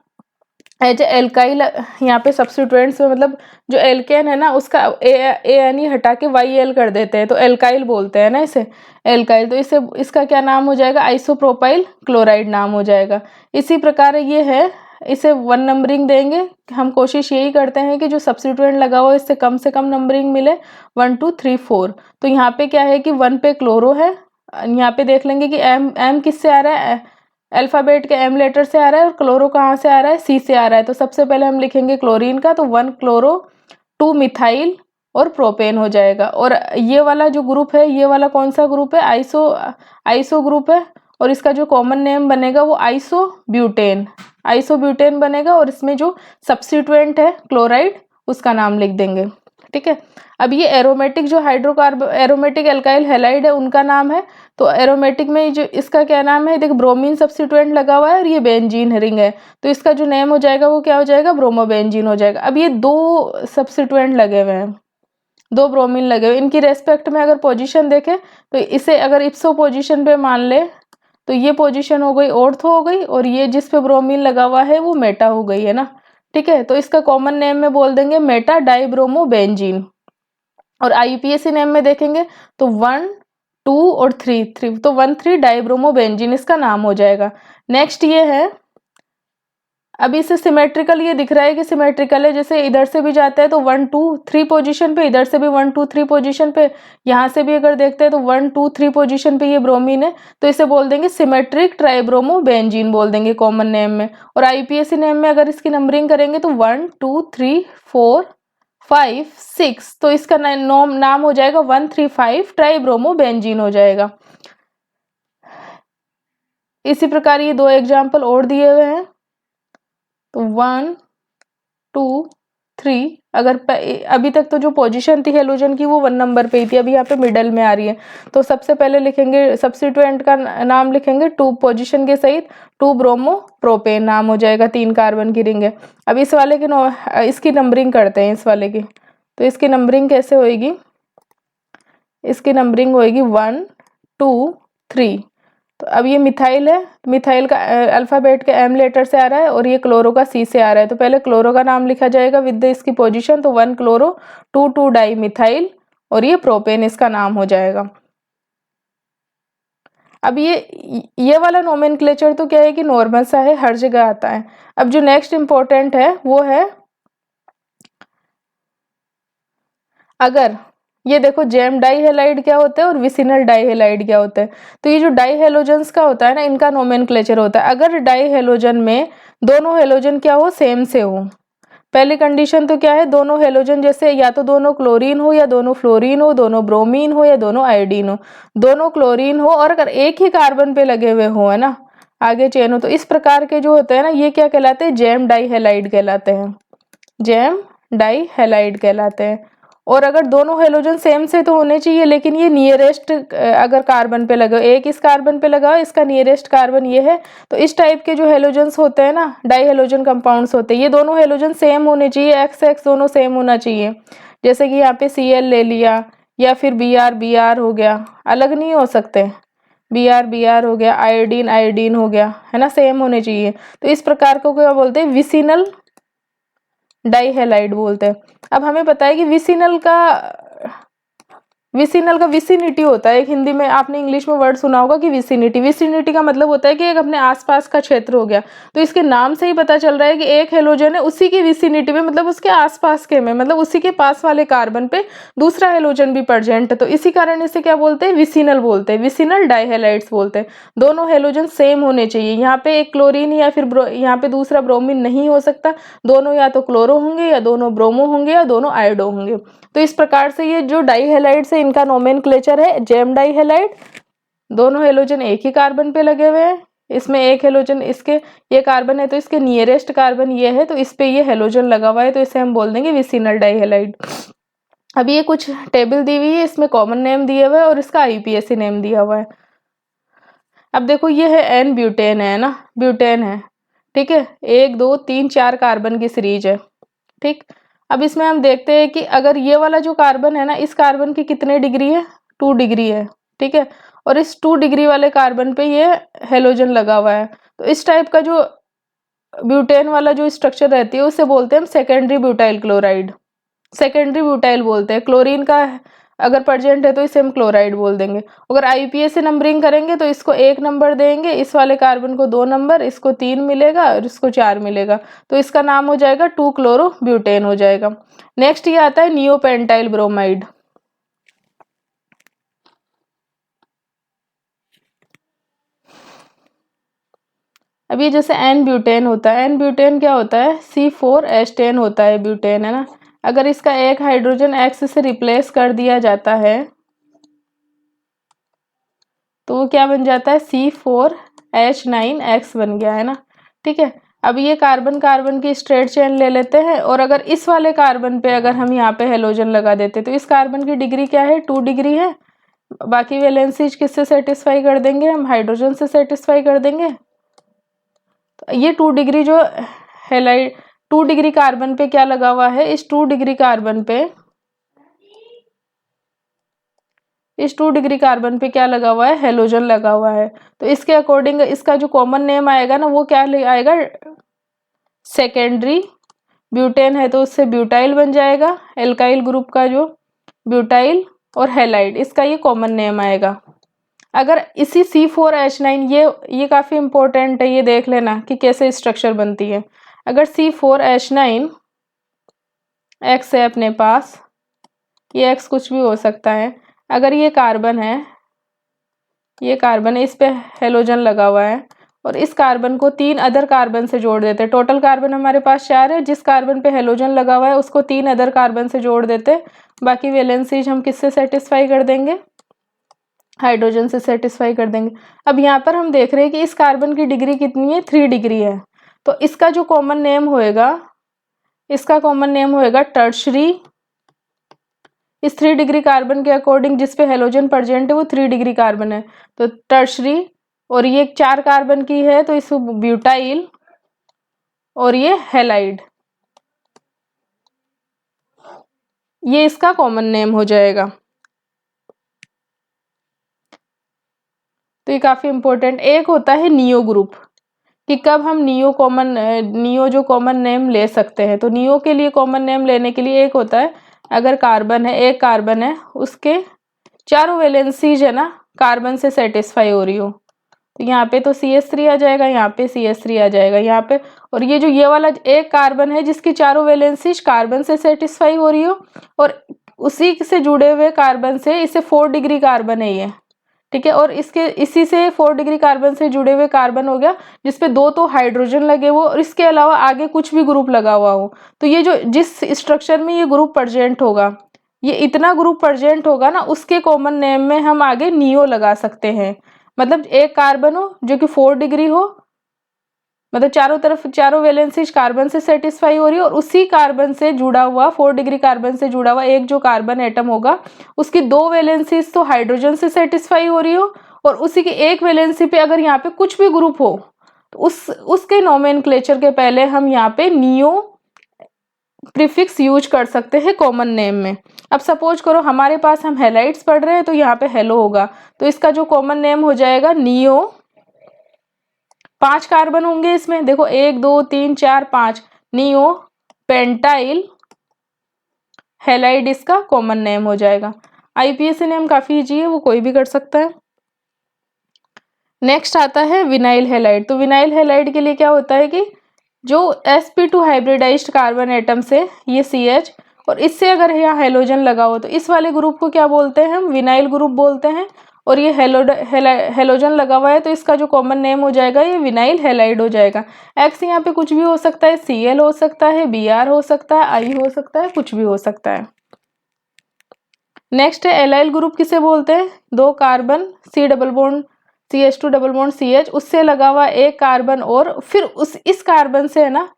एज एल्काइल, यहाँ पे सब्स्टिट्यूएंट्स में मतलब जो एल्केन है ना उसका ANE हटा के YL कर देते हैं तो एल्काइल बोलते हैं ना इसे, एल्काइल। तो इसे इसका क्या नाम हो जाएगा, आइसोप्रोपाइल क्लोराइड नाम हो जाएगा। इसी प्रकार ये है, इसे 1 नंबरिंग देंगे। हम कोशिश यही करते हैं कि जो सब्स्टिट्यूएंट लगा हुआ है इससे कम से कम नंबरिंग मिले, 1 2 3 4। तो यहाँ पे क्या है कि 1 पे क्लोरो है, यहाँ पे देख लेंगे कि एम किससे आ रहा है, अल्फाबेट के M लेटर से आ रहा है, और क्लोरो कहाँ से आ रहा है, C से आ रहा है। तो सबसे पहले हम लिखेंगे क्लोरीन का, तो 1 क्लोरो 2 मिथाइल और प्रोपेन हो जाएगा। और ये वाला जो ग्रुप है, ये वाला कौन सा ग्रुप है, आइसो ग्रुप है, और इसका जो कॉमन नेम बनेगा वो आइसोब्यूटेन बनेगा, और इसमें जो सब्स्टिट्यूएंट है क्लोराइड उसका नाम लिख देंगे, ठीक है। अब ये एरोमेटिक जो एरोमेटिक एल्काइल हैलाइड है उनका नाम है, तो एरोमेटिक में जो इसका क्या नाम है, देखो ब्रोमीन सब्स्टिट्यूएंट लगा हुआ है और ये बेंजीन रिंग है, तो इसका जो नेम हो जाएगा वो क्या हो जाएगा, ब्रोमोबेंजीन हो जाएगा। अब ये 2 सब्स्टिट्यूएंट लगे हुए हैं, 2 ब्रोमीन लगे हुए, इनकी रेस्पेक्ट में अगर पोजीशन देखें तो इसे अगर इप्सो पोजीशन पे मान ले तो ये पोजीशन हो गई ऑर्थो हो गई, और ये जिस पे ब्रोमीन लगा हुआ है वो मेटा हो गई है ना, ठीक है। तो इसका कॉमन नेम में बोल देंगे मेटा डाइब्रोमोबेंजीन। और IUPAC नेम में देखेंगे तो 1 2 और 3 तो 1 3 डाइब्रोमोबेंजीन इसका नाम हो जाएगा। नेक्स्ट ये है, अभी इसे सिमेट्रिकल ये दिख रहा है कि सिमेट्रिकल है, जैसे इधर से भी जाता है तो 1 2 3 पोजीशन पे, इधर से भी 1 2 3 पोजीशन पे, यहाँ से भी अगर देखते हैं तो 1 2 3 पोजीशन पे ये ब्रोमीन है, तो इसे बोल देंगे सिमेट्रिक ट्राइब्रोमोबेंजीन बोल देंगे कॉमन नेम में। और IUPAC नेम में अगर इसकी नंबरिंग करेंगे तो 1 2 3 4 5 6, तो इसका नाम हो जाएगा 135 ट्राइब्रोमोबेंजीन हो जाएगा। इसी प्रकार ये 2 एग्जाम्पल और दिए हुए हैं, तो 1 2 3, अगर अभी तक तो जो पोजीशन थी हेलोजन की वो 1 नंबर पे ही थी, अभी यहाँ पे मिडल में आ रही है। तो सबसे पहले लिखेंगे सब्स्टिट्यूएंट का नाम लिखेंगे 2 पोजीशन के सहित, 2 ब्रोमो प्रोपेन नाम हो जाएगा, 3 कार्बन की रिंग है। अब इस वाले की इसकी नंबरिंग करते हैं इस वाले की, तो इसकी नंबरिंग कैसे होएगी, इसकी नंबरिंग होएगी 1 2 3। तो अब ये मिथाइल है, मिथाइल का अल्फाबेट के M लेटर से आ रहा है, और ये क्लोरो का C से आ रहा है, तो पहले क्लोरो का नाम लिखा जाएगा विद इसकी पोजीशन, तो 1 क्लोरो 2 2 डाई मिथाइल, और ये प्रोपेन इसका नाम हो जाएगा। अब ये वाला नोमेनक्लेचर तो क्या है कि नॉर्मल सा है, हर जगह आता है। अब जो नेक्स्ट इंपॉर्टेंट है वो है, अगर ये देखो जेम डाइहेलाइड क्या होता है और विसिनल डाइहेलाइड क्या होता है, तो ये जो डाइहेलोजेंस का होता है ना इनका नोमेनक्लेचर होता है। अगर डाइहेलोजन में दोनों हेलोजन क्या हो, सेम से हो, पहली कंडीशन तो क्या है, दोनों हेलोजन जैसे या तो दोनों क्लोरीन हो या दोनों फ्लोरीन हो, दोनों ब्रोमीन हो या दोनों आयोडीन हो, दोनों क्लोरीन हो, और अगर एक ही कार्बन पे लगे हुए हो, है ना, आगे चेन हो, तो इस प्रकार के जो होते हैं ना ये क्या कहलाते हैं, जेम डाइहेलाइड कहलाते हैं, जेम डाइहेलाइड कहलाते हैं। और अगर दोनों हेलोजन सेम से तो होने चाहिए, लेकिन ये नियरेस्ट अगर कार्बन पे लगा, एक इस कार्बन पे लगा, इसका नियरेस्ट कार्बन ये है, तो इस टाइप के जो हेलोजन्स होते हैं ना, डाइहेलोजन कंपाउंड्स होते हैं, ये दोनों हेलोजन सेम होने चाहिए, एक्स एक्स दोनों सेम होना चाहिए। जैसे कि यहाँ पे Cl ले लिया, या फिर Br हो गया, अलग नहीं हो सकते, Br हो गया, आयोडीन आयोडीन हो गया, है ना, सेम होने चाहिए। तो इस प्रकार को क्या बोलते हैं, विसिनल डाइहेलाइड बोलते हैं। अब हमें पता है कि विसिनल का विसिनल का विसिनिटी होता है, एक हिंदी में आपने इंग्लिश में वर्ड सुना होगा कि विसिनिटी। विसिनिटी का मतलब होता है कि एक अपने आसपास का क्षेत्र हो गया। तो इसके नाम से ही पता चल रहा है कि एक हेलोजन है उसी की विसिनिटी में, मतलब उसके आसपास के में, मतलब उसी के पास वाले कार्बन पे दूसरा हेलोजन भी प्रेजेंट है, तो इसी कारण इसे क्या बोलते हैं, विसिनल बोलते हैं, विसिनल डाइहेलाइड्स बोलते हैं। दोनों हेलोजन सेम होने चाहिए। यहाँ पे एक क्लोरीन या फिर यहाँ पे दूसरा ब्रोमीन नहीं हो सकता, दोनों या तो क्लोरो होंगे या दोनों ब्रोमो होंगे या दोनों आयोडो होंगे। तो इस प्रकार से ये जो डाइहेलाइड्स है इनका नोमेनक्लेचर है जेम डाइहेलाइड। दोनों हेलोजन एक ही कार्बन पे लगे हुए हैं, इसमें एक हेलोजन इसके ये कार्बन है तो इसके नियरेस्ट कार्बन ये है, तो इस पे ये हेलोजन लगा हुआ है, तो इसे हम बोल देंगे विसिनल डाइहेलाइड। अब ये कुछ टेबल दी हुई है, इसमें कॉमन नेम दिया हुआ है और इसका आईयूपीएसी नेम दिया हुआ है। अब देखो ये है एन ब्यूटेन है ना, ब्यूटेन है, ठीक है, 1 2 3 4 कार्बन की सीरीज है, ठीक। अब इसमें हम देखते हैं कि अगर ये वाला जो कार्बन है ना, इस कार्बन की कितने डिग्री है, 2 डिग्री है, ठीक है, और इस 2 डिग्री वाले कार्बन पे ये हेलोजन लगा हुआ है। तो इस टाइप का जो ब्यूटेन वाला जो स्ट्रक्चर रहती है उसे बोलते हैं हम secondary butyl chloride, secondary butyl बोलते हैं। क्लोरीन का अगर प्रेजेंट है तो इसे हम क्लोराइड बोल देंगे। अगर आईयूपीएसी नंबरिंग करेंगे तो इसको 1 नंबर देंगे, इस वाले कार्बन को 2 नंबर, इसको 3 मिलेगा और इसको 4 मिलेगा, तो इसका नाम हो जाएगा 2 क्लोरो ब्यूटेन हो जाएगा। नेक्स्ट ये आता है नियोपेंटाइल ब्रोमाइड। अब ये जैसे एन ब्यूटेन होता है, एन ब्यूटेन क्या होता है, C4H10 होता है ब्यूटेन, है ना। अगर इसका एक हाइड्रोजन X से रिप्लेस कर दिया जाता है तो वो क्या बन जाता है, C4H9X बन गया, है ना, ठीक है। अब ये कार्बन कार्बन की स्ट्रेट चेन ले लेते हैं और अगर इस वाले कार्बन पे अगर हम यहाँ पे हेलोजन लगा देते तो इस कार्बन की डिग्री क्या है, 2 डिग्री है। बाकी वैलेंसीज किससे सेटिस्फाई कर देंगे, हम हाइड्रोजन से सेटिस्फाई कर देंगे। तो ये 2 डिग्री जो हेलाइड 2 डिग्री कार्बन पे क्या लगा हुआ है, इस 2 डिग्री कार्बन पे, इस 2 डिग्री कार्बन पे क्या लगा हुआ है, हेलोजन लगा हुआ है। तो इसके अकॉर्डिंग इसका जो कॉमन नेम आएगा ना वो क्या आएगा, सेकेंडरी ब्यूटेन है तो उससे ब्यूटाइल बन जाएगा, एल्काइल ग्रुप का जो ब्यूटाइल और हेलाइड, इसका ये कॉमन नेम आएगा। अगर इसी C4H9 ये काफी इंपॉर्टेंट है, ये देख लेना कि कैसे स्ट्रक्चर बनती है। अगर C4H9 X है अपने पास, ये X कुछ भी हो सकता है, अगर ये कार्बन है, ये कार्बन है, इस पे हेलोजन लगा हुआ है और इस कार्बन को 3 अदर कार्बन से जोड़ देते हैं। टोटल कार्बन हमारे पास 4 है, जिस कार्बन पे हेलोजन लगा हुआ है उसको 3 अदर कार्बन से जोड़ देते हैं। बाकी वैलेंसीज हम किससे सेटिस्फाई कर देंगे, हाइड्रोजन से सेटिस्फाई कर देंगे। अब यहाँ पर हम देख रहे हैं कि इस कार्बन की डिग्री कितनी है, 3 डिग्री है, तो इसका जो कॉमन नेम होएगा, इसका कॉमन नेम होएगा टर्शरी। इस 3 डिग्री कार्बन के अकॉर्डिंग जिस पे हेलोजन प्रेजेंट है वो 3 डिग्री कार्बन है, तो टर्शरी। और ये 4 कार्बन की है तो इस ब्यूटाइल और ये हेलाइड, ये इसका कॉमन नेम हो जाएगा। तो ये काफी इंपॉर्टेंट। एक होता है नियो ग्रुप, कि कब हम नियो जो कॉमन नेम ले सकते हैं। तो नियो के लिए कॉमन नेम लेने के लिए एक होता है, अगर कार्बन है, एक कार्बन है, उसके चारों वैलेंसीज है ना कार्बन से सेटिस्फाई हो रही हो, तो यहाँ पे तो CH3 आ जाएगा, यहाँ पे CH3 आ जाएगा, यहाँ पे। और ये वाला एक कार्बन है जिसकी चारों वैलेंसीज कार्बन से सेटिस्फाई हो रही हो और उसी से जुड़े हुए कार्बन से, इसे 4 डिग्री कार्बन है ये, ठीक है, और इसके इसी से 4 डिग्री कार्बन से जुड़े हुए कार्बन हो गया जिसपे 2 तो हाइड्रोजन लगे हुए और इसके अलावा आगे कुछ भी ग्रुप लगा हुआ हो। तो ये जो जिस स्ट्रक्चर में ये ग्रुप प्रेजेंट होगा, ये इतना ग्रुप प्रेजेंट होगा ना, उसके कॉमन नेम में हम आगे नियो लगा सकते हैं। मतलब एक कार्बन हो जो कि 4 डिग्री हो, मतलब चारों तरफ चारों वैलेंसीज कार्बन से सेटिस्फाई हो रही है और उसी कार्बन से जुड़ा हुआ 4 डिग्री कार्बन से जुड़ा हुआ एक जो कार्बन एटम होगा उसकी 2 वैलेंसीज तो हाइड्रोजन से सेटिस्फाई हो रही हो और उसी की एक वैलेंसी पे अगर यहाँ पे कुछ भी ग्रुप हो तो उसके नोमेनक्लेचर के पहले हम यहाँ पे नियो प्रीफिक्स यूज कर सकते हैं कॉमन नेम में। अब सपोज करो हमारे पास हम हेलाइड्स पढ़ रहे हैं तो यहाँ पे हेलो होगा, तो इसका जो कॉमन नेम हो जाएगा नियो। 5 कार्बन होंगे इसमें, देखो 1 2 3 4 5, नियो पेंटाइल हेलाइड इसका कॉमन नेम हो जाएगा। IPSC नेम काफ़ी ईजी है, वो कोई भी कर सकता है। नेक्स्ट आता है विनाइल हैलाइड। तो विनाइल हैलाइड के लिए क्या होता है कि जो sp2 हाइब्रिडाइज्ड कार्बन एटम से ये CH और इससे अगर यहाँ हेलोजन लगा हो तो इस वाले ग्रुप को क्या बोलते हैं हम, विनाइल ग्रुप बोलते हैं। और ये हेलोजन लगा हुआ है तो इसका जो कॉमन नेम हो जाएगा ये विनाइल हैलाइड हो जाएगा। X यहाँ पे कुछ भी हो सकता है, Cl हो सकता है, Br हो सकता है, I हो सकता है, कुछ भी हो सकता है। नेक्स्ट है एलाइल ग्रुप किसे बोलते हैं, दो carbon C double bond CH2 double bond CH उससे लगा हुआ एक कार्बन और फिर इस कार्बन से है ना,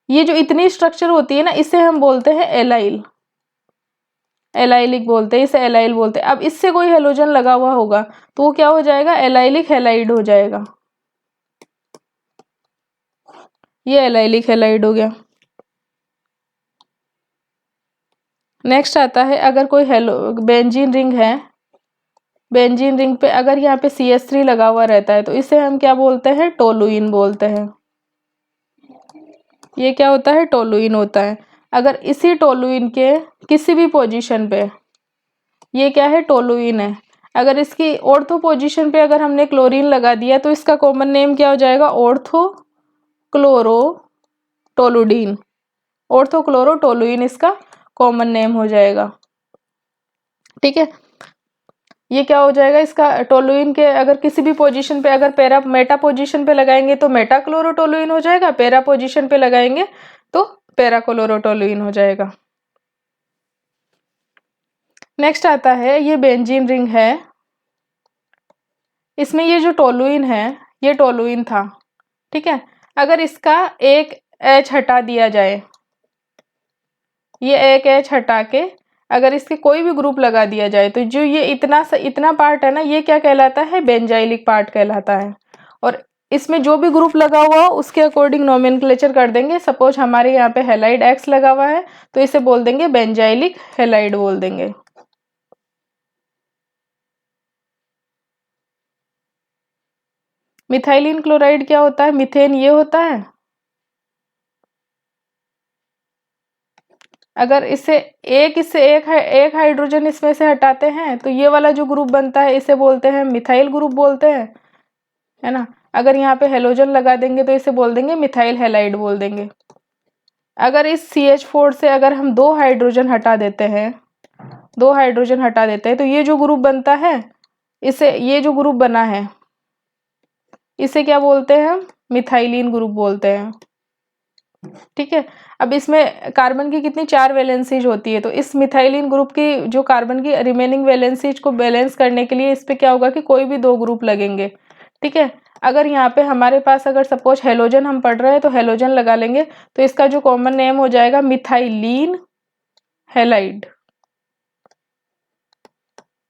ये जो इतनी स्ट्रक्चर होती है ना इसे हम बोलते हैं एलाइल, एलाइलिक बोलते हैं, इसे एलाइल बोलते हैं। अब इससे कोई हेलोजन लगा हुआ होगा तो वो क्या हो जाएगा, एलाइलिक हैलाइड हो जाएगा। ये एलाइलिक हैलाइड हो गया। नेक्स्ट आता है अगर कोई बेंजीन रिंग है, बेंजीन रिंग पे अगर यहाँ पे CH3 लगा हुआ रहता है तो इसे हम क्या बोलते हैं, टोलुइन बोलते हैं। ये क्या होता है, टोलुइन होता है। अगर इसी टोलुइन के किसी भी पोजीशन पे, ये क्या है, टोलुइन है, अगर इसकी ऑर्थो पोजीशन पे अगर हमने क्लोरीन लगा दिया तो इसका कॉमन नेम क्या हो जाएगा, ortho chloro टोलुडीन, ortho chloro toluene इसका कॉमन नेम हो जाएगा। ठीक है, ये क्या हो जाएगा, इसका टोलुइन के अगर किसी भी पोजीशन पे अगर मेटा पोजीशन पे लगाएंगे तो मेटा क्लोरोटोलुइन हो जाएगा, पैरा पोजीशन पे लगाएंगे तो पैरा क्लोरोटोलुइन हो जाएगा। नेक्स्ट आता है ये बेंजीन रिंग है, इसमें ये जो टोलुइन है ये टोलुइन था। ठीक है, अगर इसका एक H हटा दिया जाए, ये एक H हटा के अगर इसके कोई भी ग्रुप लगा दिया जाए तो जो ये इतना पार्ट है ना ये क्या कहलाता है, बेंजाइलिक पार्ट कहलाता है। और इसमें जो भी ग्रुप लगा हुआ हो उसके अकॉर्डिंग नोमेनक्लेचर कर देंगे। सपोज हमारे यहाँ पे हैलाइड X लगा हुआ है तो इसे बोल देंगे बेंजाइलिक हैलाइड बोल देंगे। मिथाइलिन क्लोराइड क्या होता है, मिथेन ये होता है। अगर इससे एक हाइड्रोजन इसमें से हटाते हैं तो ये वाला जो ग्रुप बनता है इसे बोलते हैं मिथाइल ग्रुप बोलते हैं, है ना। अगर यहाँ पे हेलोजन लगा देंगे तो इसे बोल देंगे मिथाइल हैलाइड बोल देंगे। अगर इस CH4 से अगर हम दो हाइड्रोजन हटा देते हैं तो ये जो ग्रुप बनता है इसे, ये जो ग्रुप बना है इसे क्या बोलते हैं हम, मिथाइलिन ग्रुप बोलते हैं। ठीक है, अब इसमें कार्बन की कितनी, 4 वैलेंसीज होती है तो इस मिथाइलिन ग्रुप की जो कार्बन की रिमेनिंग वैलेंसीज को बैलेंस करने के लिए इस पे क्या होगा कि कोई भी दो ग्रुप लगेंगे। ठीक है, अगर यहाँ पे हमारे पास अगर सपोज हेलोजन हम पढ़ रहे हैं तो हेलोजन लगा लेंगे तो इसका जो कॉमन नेम हो जाएगा मिथाइलिन हैलाइड,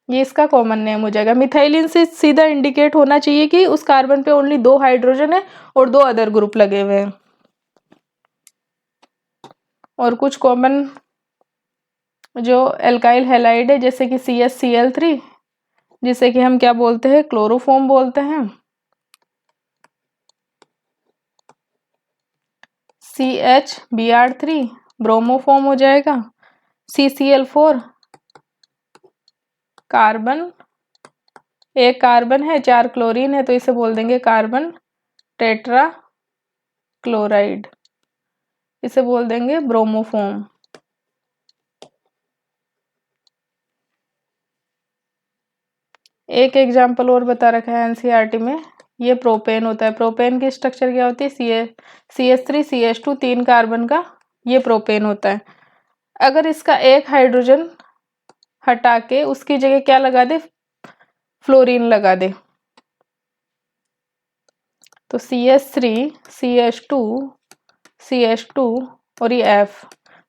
ये इसका कॉमन नेम हो जाएगा। मिथाइलिन से सीधा इंडिकेट होना चाहिए कि उस कार्बन पे ओनली 2 हाइड्रोजन है और 2 अदर ग्रुप लगे हुए हैं। और कुछ कॉमन जो एल्काइल हैलाइड है जैसे कि CHCl3 जिसे कि हम क्या बोलते हैं, क्लोरोफॉर्म बोलते हैं। CHBr3 ब्रोमोफॉर्म हो जाएगा। CCl4 कार्बन, एक कार्बन है 4 क्लोरीन है तो इसे बोल देंगे कार्बन टेट्रा क्लोराइड, इसे बोल देंगे ब्रोमोफॉर्म। एक एग्जाम्पल और बता रखा है NCERT में, ये प्रोपेन होता है। प्रोपेन की स्ट्रक्चर क्या होती है, CH3 CH2 3 कार्बन का ये प्रोपेन होता है। अगर इसका एक हाइड्रोजन हटा के उसकी जगह क्या लगा दे, फ्लोरीन लगा दे तो CH3 CH2 CH2 और ये F,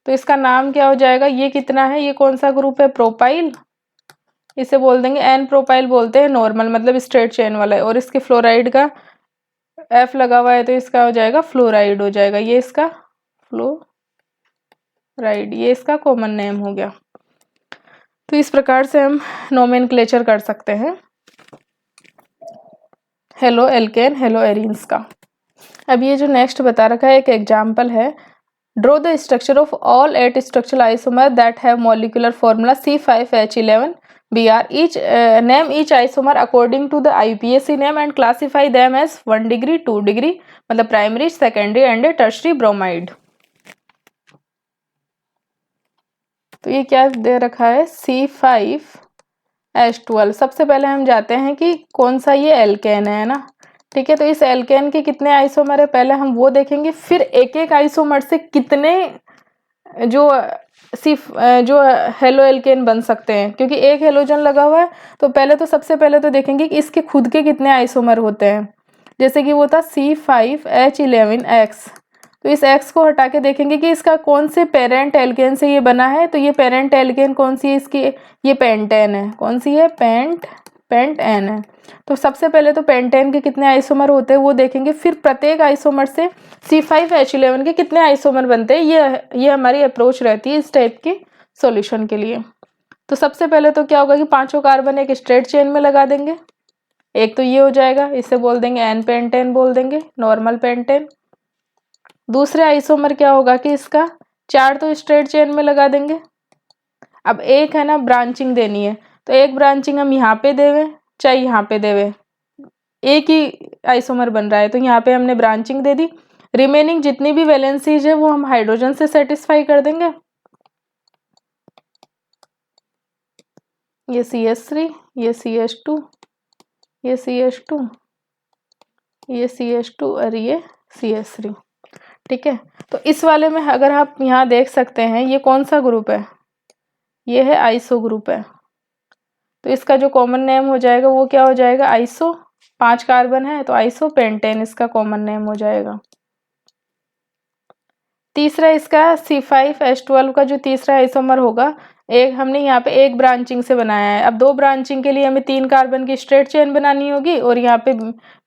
तो इसका नाम क्या हो जाएगा, ये कितना है, ये कौन सा ग्रुप है, प्रोपाइल, इसे बोल देंगे N प्रोपाइल बोलते हैं, नॉर्मल मतलब स्ट्रेट चेन वाला है। और इसके फ्लोराइड का F लगा हुआ है तो इसका हो जाएगा फ्लोराइड हो जाएगा, ये इसका फ्लोराइड, ये इसका कॉमन नेम हो गया। तो इस प्रकार से हम नोमेनक्लेचर कर सकते हैं हेलो एल्केन हेलो एरीन्स का। अब ये जो नेक्स्ट बता रखा है एक एग्जाम्पल है, draw the structure of all 8 structural isomer that have molecular formula C5H11Br. Each name each isomer according to the IUPAC name and classify them as 1 degree, 2 degree, मतलब primary, secondary and tertiary bromide. तो ये क्या दे रखा है, C5H12. सबसे पहले हम जाते हैं कि कौन सा ये एल्केन है ना. ठीक है, तो इस एल्केन के कितने आइसोमर है पहले हम वो देखेंगे, फिर एक एक आइसोमर से कितने जो हेलो एल्केन बन सकते हैं, क्योंकि एक हेलोजन लगा हुआ है. तो पहले तो सबसे पहले तो देखेंगे कि इसके खुद के कितने आइसोमर होते हैं. जैसे कि वो था C5H11X. तो इस X को हटा के देखेंगे कि इसका कौन से पेरेंट एल्केन से ये बना है. तो ये पेरेंट एल्केन कौन सी है इसकी, ये पेंटेन है. कौन सी है, पेंटेन है. तो सबसे पहले तो पेंटेन के कितने आइसोमर होते हैं वो देखेंगे, फिर प्रत्येक आइसोमर से C5H11 के कितने आइसोमर बनते हैं. ये हमारी अप्रोच रहती है इस टाइप के सॉल्यूशन के लिए. तो सबसे पहले तो क्या होगा कि पांचों कार्बन एक स्ट्रेट चेन में लगा देंगे. एक तो ये हो जाएगा, इसे बोल देंगे एन पेंटेन, बोल देंगे नॉर्मल पेंटेन. दूसरे आइसोमर क्या होगा कि इसका 4 तो स्ट्रेट चेन में लगा देंगे. अब एक है ना ब्रांचिंग देनी है, तो एक ब्रांचिंग हम यहाँ पे देवे चाहे यहाँ पे देवे, एक ही आइसोमर बन रहा है, तो यहाँ पे हमने ब्रांचिंग दे दी. रिमेनिंग जितनी भी वैलेंसीज है वो हम हाइड्रोजन से सेटिस्फाई कर देंगे. ये CH3, ये CH2, ये CH2, ये CH2 और ये CH3. ठीक है, तो इस वाले में अगर आप यहाँ देख सकते हैं ये कौन सा ग्रुप है, ये है आइसो ग्रुप है. तो इसका जो कॉमन नेम हो जाएगा वो क्या हो जाएगा, आइसो. 5 कार्बन है तो आइसो पेंटेन इसका कॉमन नेम हो जाएगा. तीसरा इसका C5H12 का जो तीसरा आइसोमर होगा, एक हमने यहाँ पे एक ब्रांचिंग से बनाया है. अब 2 ब्रांचिंग के लिए हमें 3 कार्बन की स्ट्रेट चेन बनानी होगी और यहाँ पे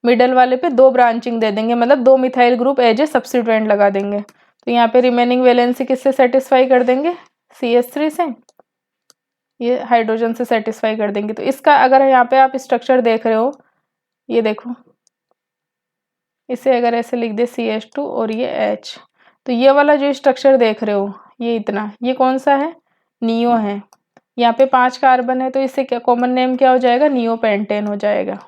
मिडल वाले पे 2 ब्रांचिंग दे देंगे, मतलब 2 methyl group as a substituent लगा देंगे. तो यहाँ पे रिमेनिंग वैलेंसी किससे सेटिस्फाई कर देंगे, CH3 से, ये हाइड्रोजन से सेटिस्फाई कर देंगे. तो इसका अगर यहाँ पे आप स्ट्रक्चर देख रहे हो, ये देखो, इसे अगर ऐसे लिख दे CH2 और ये H, तो ये वाला जो स्ट्रक्चर देख रहे हो ये इतना, ये कौन सा है, नियो है. यहाँ पे 5 कार्बन है तो इससे क्या कॉमन नेम क्या हो जाएगा, नियो पेंटेन हो जाएगा.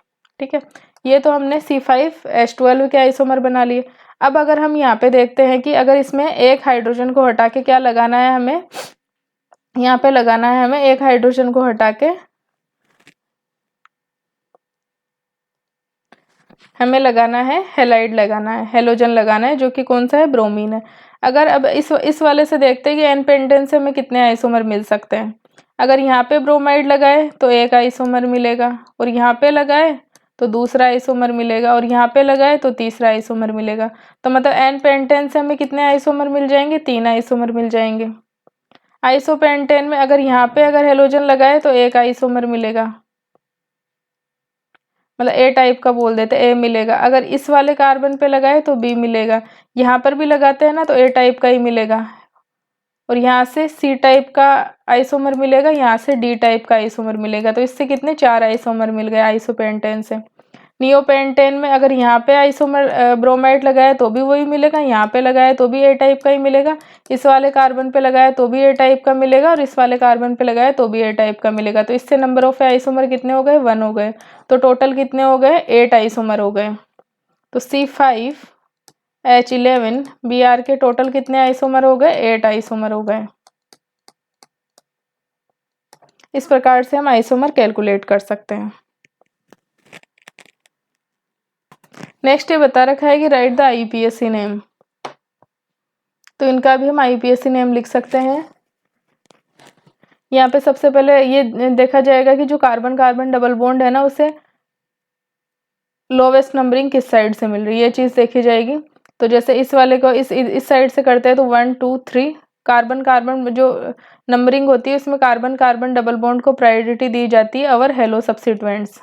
ठीक है, ये तो हमने C5H12 के आइसोमर बना लिए. अब अगर हम यहाँ पे देखते हैं कि अगर इसमें एक हाइड्रोजन को हटा के क्या लगाना है हमें, यहाँ पे लगाना है हमें एक हाइड्रोजन को हटा के हमें लगाना है हेलाइड, लगाना है हेलोजन लगाना है, जो कि कौन सा है, ब्रोमीन है. अगर अब इस वाले से देखते हैं कि एन पेंटेन से हमें कितने आइसोमर मिल सकते हैं. अगर यहाँ पे ब्रोमाइड लगाए तो एक आइसोमर मिलेगा, और यहाँ पे लगाए तो दूसरा आइसोमर मिलेगा, और यहाँ पे लगाए तो तीसरा आइसोमर मिलेगा. तो मतलब एन पेंटेन से हमें कितने आइसोमर मिल जाएंगे, 3 आइसोमर मिल जाएंगे. आइसोपेंटेन में अगर यहाँ पे अगर हेलोजन लगाए तो एक आइसोमर मिलेगा, मतलब ए टाइप का बोल देते, ए मिलेगा. अगर इस वाले कार्बन पे लगाए तो बी मिलेगा. यहाँ पर भी लगाते हैं ना तो ए टाइप का ही मिलेगा, और यहाँ से सी टाइप का आइसोमर मिलेगा, यहाँ से डी टाइप का आइसोमर मिलेगा. तो इससे कितने 4 आइसोमर मिल गए आइसोपेंटेन से. नियोपेंटेन में अगर यहाँ पे आइसोमर ब्रोमाइड लगाया तो भी वही मिलेगा, यहाँ पे लगाया तो भी ए टाइप का ही मिलेगा, इस वाले कार्बन पे लगाया तो भी ए टाइप का मिलेगा, और इस वाले कार्बन पे लगाया तो भी ए टाइप का मिलेगा. तो इससे नंबर ऑफ आइसोमर कितने हो गए, 1 हो गए. तो टोटल कितने हो गए, 8 आइसोमर हो गए. तो C5H11Br के टोटल कितने आइसोमर हो गए, 8 आइसोमर हो गए. इस प्रकार से हम आइसोमर कैलकुलेट कर सकते हैं. नेक्स्ट ये बता रखा है कि राइट द IUPAC नेम. तो इनका भी हम IUPAC नेम लिख सकते हैं. यहाँ पे सबसे पहले ये देखा जाएगा कि जो कार्बन कार्बन डबल बॉन्ड है ना, उसे लोवेस्ट नंबरिंग किस साइड से मिल रही है, ये चीज़ देखी जाएगी. तो जैसे इस वाले को इस साइड से करते हैं तो 1 2 3 कार्बन कार्बन जो नंबरिंग होती है उसमें कार्बन कार्बन डबल बॉन्ड को प्रायोरिटी दी जाती है अवर हेलो सब्स्टिट्यूएंट्स.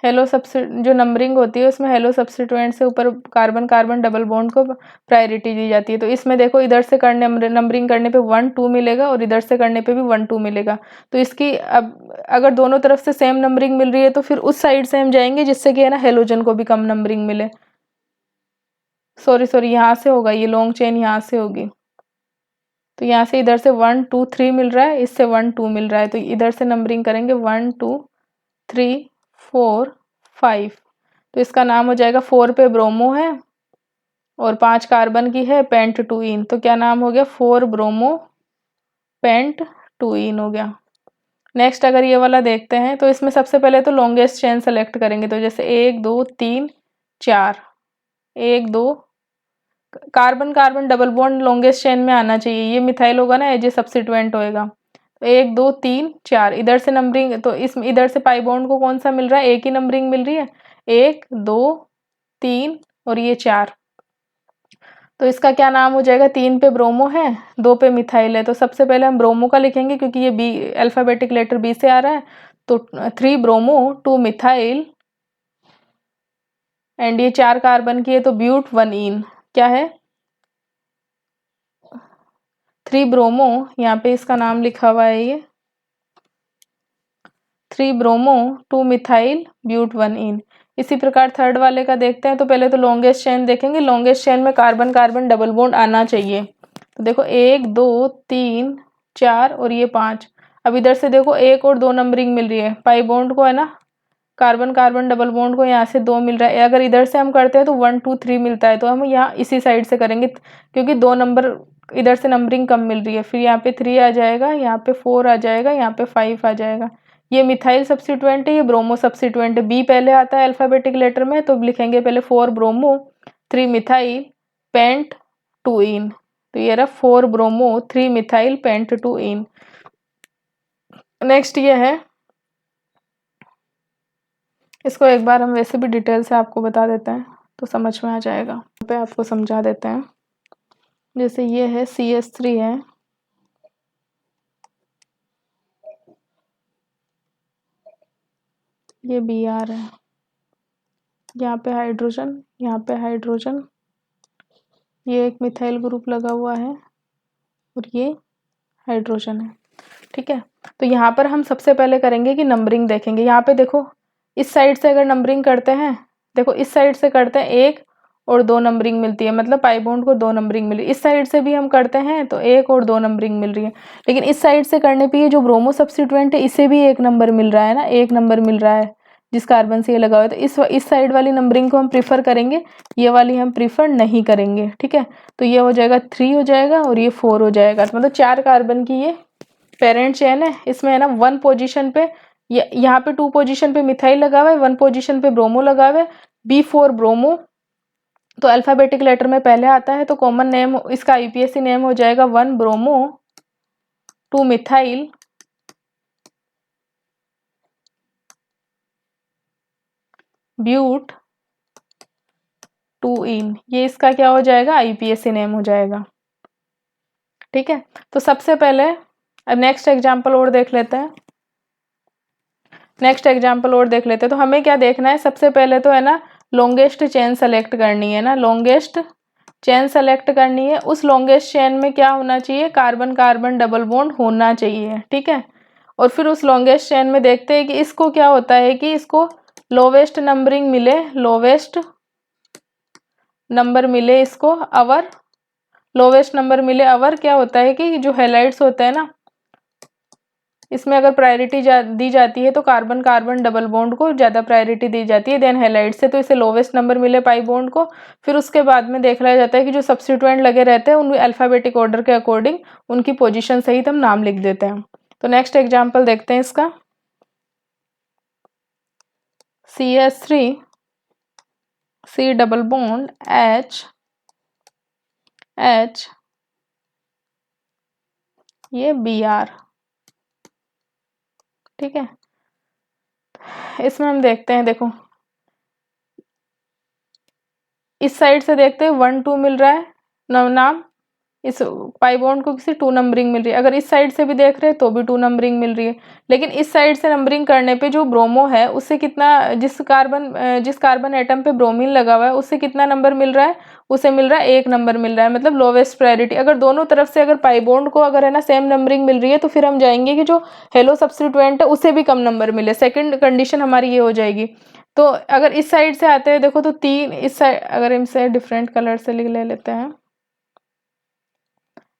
जो नंबरिंग होती है उसमें हेलो सब्स्टिट्यूएंट से ऊपर कार्बन कार्बन डबल बॉन्ड को प्रायोरिटी दी जाती है. तो इसमें देखो इधर से करने नंबरिंग करने पे 1 2 मिलेगा और इधर से करने पे भी 1 2 मिलेगा. तो इसकी अब अगर दोनों तरफ से सेम नंबरिंग मिल रही है तो फिर उस साइड से हम जाएंगे जिससे कि है ना हेलोजन को भी कम नंबरिंग मिले. सॉरी यहाँ से होगा, ये लॉन्ग चेन यहाँ से होगी। तो यहाँ से इधर से 1 2 3 मिल रहा है, इससे 1 2 मिल रहा है, तो इधर से नंबरिंग करेंगे 1 2 3 4 5। तो इसका नाम हो जाएगा, 4 पे ब्रोमो है और 5 कार्बन की है, पेंट टू इन। तो क्या नाम हो गया, 4 ब्रोमो पेंट टू इन हो गया। नेक्स्ट अगर ये वाला देखते हैं तो इसमें सबसे पहले तो लॉन्गेस्ट चेन सेलेक्ट करेंगे। तो जैसे 1 2 3 4, 1 2 carbon carbon double bond longest chain में आना चाहिए, ये मिथाइल होगा ना, ये सब्सिट्यूएंट होएगा। तो 1 2 3 4 इधर से नंबरिंग, तो इस इधर से पाई बॉन्ड को कौन सा मिल रहा है, एक ही नंबरिंग मिल रही है, 1 2 3 और ये 4। तो इसका क्या नाम हो जाएगा, 3 पे ब्रोमो है, 2 पे मिथाइल है। तो सबसे पहले हम ब्रोमो का लिखेंगे क्योंकि ये बी अल्फाबेटिक लेटर बी से आ रहा है। तो 3 ब्रोमो 2 मिथाइल एंड ये 4 कार्बन की है, तो ब्यूट 1 इन क्या है, 3 ब्रोमो, यहाँ पे इसका नाम लिखा हुआ है, ये 3 ब्रोमो 2 मिथाइल ब्यूट 1 इन। इसी प्रकार थर्ड वाले का देखते हैं। तो पहले तो लॉन्गेस्ट चेन देखेंगे, लॉन्गेस्ट चेन में कार्बन कार्बन डबल बॉन्ड आना चाहिए। तो देखो 1 2 3 4 और ये 5। अब इधर से देखो 1 और 2 नंबरिंग मिल रही है, पाई बॉन्ड को है ना, कार्बन कार्बन डबल बॉन्ड को यहाँ से 2 मिल रहा है। अगर इधर से हम करते हैं तो 1 2 3 मिलता है, तो हम यहाँ इसी साइड से करेंगे क्योंकि 2 नंबर इधर से नंबरिंग कम मिल रही है। फिर यहाँ पे 3 आ जाएगा, यहाँ पे 4 आ जाएगा, यहाँ पे 5 आ जाएगा। ये मिथाइल सब्स्टिट्यूएंट है, ये ब्रोमो सब्स्टिट्यूएंट है। बी पहले आता है अल्फाबेटिक लेटर में, तो लिखेंगे पहले 4 ब्रोमो 3 मिथाइल पेंट 2 इन। तो ये रहा 4 ब्रोमो 3 मिथाइल पेंट 2 इन। नेक्स्ट ये है, इसको एक बार हम वैसे भी डिटेल से आपको बता देते हैं तो समझ में आ जाएगा। यहाँ पे आपको समझा देते हैं। जैसे ये है CH3 है, ये Br है, यहाँ पे हाइड्रोजन, यहाँ पे हाइड्रोजन, ये एक मिथाइल ग्रुप लगा हुआ है और ये हाइड्रोजन है। ठीक है, तो यहाँ पर हम सबसे पहले करेंगे कि नंबरिंग देखेंगे। यहाँ पे देखो इस साइड से अगर नंबरिंग करते हैं, देखो इस साइड से करते हैं 1 और 2 नंबरिंग मिलती है, मतलब पाई बॉन्ड को 2 नंबरिंग मिली। इस साइड से भी हम करते हैं तो 1 और 2 नंबरिंग मिल रही है, लेकिन इस साइड से करने पे ये जो ब्रोमो सब्स्टिट्यूएंट है इसे भी 1 नंबर मिल रहा है ना, 1 नंबर मिल रहा है जिस कार्बन से ये लगा हुआ है। तो इस साइड वाली नंबरिंग को हम प्रीफर करेंगे, ये वाली हम प्रीफर नहीं करेंगे। ठीक है, तो ये हो जाएगा 3 हो जाएगा और ये 4 हो जाएगा। तो मतलब 4 कार्बन की ये पेरेंट चेन है, इसमें है ना 1 पोजीशन पे, यहाँ पे 2 पोजीशन पे मिथाइल लगा हुआ है, 1 पोजीशन पे ब्रोमो लगा हुआ है, B4 ब्रोमो। तो अल्फाबेटिक लेटर में पहले आता है, तो कॉमन नेम इसका IUPAC नेम हो जाएगा 1 ब्रोमो 2 मिथाइल ब्यूट 2 इन। ये इसका क्या हो जाएगा, IUPAC नेम हो जाएगा। ठीक है, तो सबसे पहले अब नेक्स्ट एग्जाम्पल और देख लेते हैं। तो हमें क्या देखना है, सबसे पहले तो है ना लॉन्गेस्ट चेन सेलेक्ट करनी है ना, लॉन्गेस्ट चेन सेलेक्ट करनी है। उस लॉन्गेस्ट चेन में क्या होना चाहिए, कार्बन कार्बन डबल बॉन्ड होना चाहिए। ठीक है, और फिर उस लॉन्गेस्ट चेन में देखते हैं कि इसको क्या होता है कि इसको लोवेस्ट नंबरिंग मिले, लोवेस्ट नंबर मिले इसको, अवर लोवेस्ट नंबर मिले। अवर क्या होता है कि जो हैलाइड्स होते हैं ना, इसमें अगर प्रायोरिटी दी जाती है तो कार्बन कार्बन डबल बॉन्ड को ज़्यादा प्रायोरिटी दी जाती है देन हैलाइड से, तो इसे लोवेस्ट नंबर मिले पाई बॉन्ड को। फिर उसके बाद में देख लिया जाता है कि जो सब्स्टिट्यूएंट लगे रहते हैं उनमें अल्फाबेटिक ऑर्डर के अकॉर्डिंग उनकी पोजीशन सहित हम नाम लिख देते हैं। तो नेक्स्ट एग्जाम्पल देखते हैं इसका, CH3 C double bond H H, ये Br। ठीक है, इसमें हम देखते हैं, देखो इस साइड से देखते हैं 1 2 मिल रहा है नाम, इस पाई बॉन्ड को किसी 2 नंबरिंग मिल रही है। अगर इस साइड से भी देख रहे हैं तो भी 2 नंबरिंग मिल रही है, लेकिन इस साइड से नंबरिंग करने पे जो ब्रोमो है उससे कितना, जिस कार्बन एटम पे ब्रोमीन लगा हुआ है उससे कितना नंबर मिल रहा है, उसे मिल रहा है 1 नंबर मिल रहा है, मतलब लोवेस्ट प्रायोरिटी। अगर दोनों तरफ से अगर पाई बॉन्ड को अगर है ना सेम नंबरिंग मिल रही है तो फिर हम जाएंगे कि जो हेलो सब्स्टिट्यूएंट है उसे भी कम नंबर मिले, सेकंड कंडीशन हमारी ये हो जाएगी। तो अगर इस साइड से आते हैं देखो तो 3 इस साइड, अगर इनसे डिफरेंट कलर से लिख ले लेते हैं,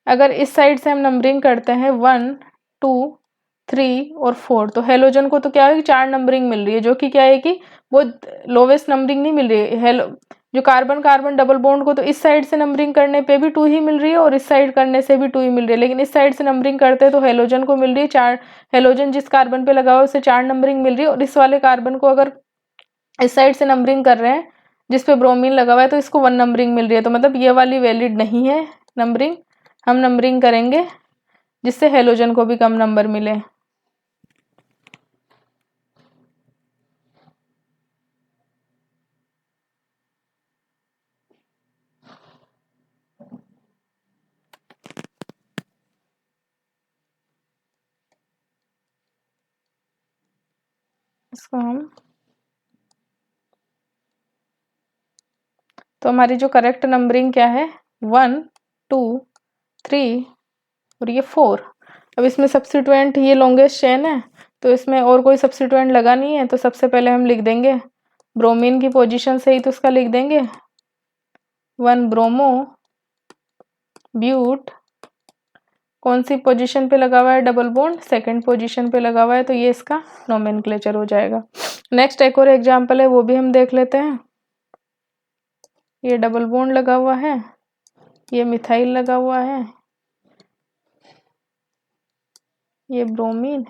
अगर इस साइड से हम नंबरिंग करते हैं 1 2 3 और 4, तो हेलोजन को तो क्या है कि 4 नंबरिंग मिल रही है, जो कि क्या है कि वो लोवेस्ट नंबरिंग नहीं मिल रही है। हेलो जो कार्बन कार्बन डबल बॉन्ड को तो इस साइड से नंबरिंग करने पे भी 2 ही मिल रही है और इस साइड करने से भी 2 ही मिल रही है, लेकिन इस साइड से नंबरिंग करते हैं तो हेलोजन को मिल रही है 4। हेलोजन जिस कार्बन पे लगा हुआ है उसे 4 नंबरिंग मिल रही है, और इस वाले कार्बन को अगर इस साइड से नंबरिंग कर रहे हैं जिस पे ब्रोमीन लगा हुआ है तो इसको 1 नंबरिंग मिल रही है। तो मतलब ये वाली वैलिड नहीं है नंबरिंग, हम नंबरिंग करेंगे जिससे हेलोजन को भी कम नंबर मिले। इसको हम, तो हमारी जो करेक्ट नंबरिंग क्या है 1 2 3 और ये 4। अब इसमें सब्स्टिट्यूएंट ये लॉन्गेस्ट चेन है तो इसमें और कोई सब्स्टिट्यूएंट लगा नहीं है, तो सबसे पहले हम लिख देंगे ब्रोमीन की पोजीशन से ही, तो उसका लिख देंगे 1 ब्रोमो ब्यूट, कौन सी पोजीशन पे लगा हुआ है डबल बॉन्ड, सेकंड पोजीशन पे लगा हुआ है, तो ये इसका नोमेनक्लेचर हो जाएगा। नेक्स्ट एक और एग्जांपल है वो भी हम देख लेते हैं। ये डबल बॉन्ड लगा हुआ है, ये मिथाइल लगा हुआ है, ये ब्रोमीन,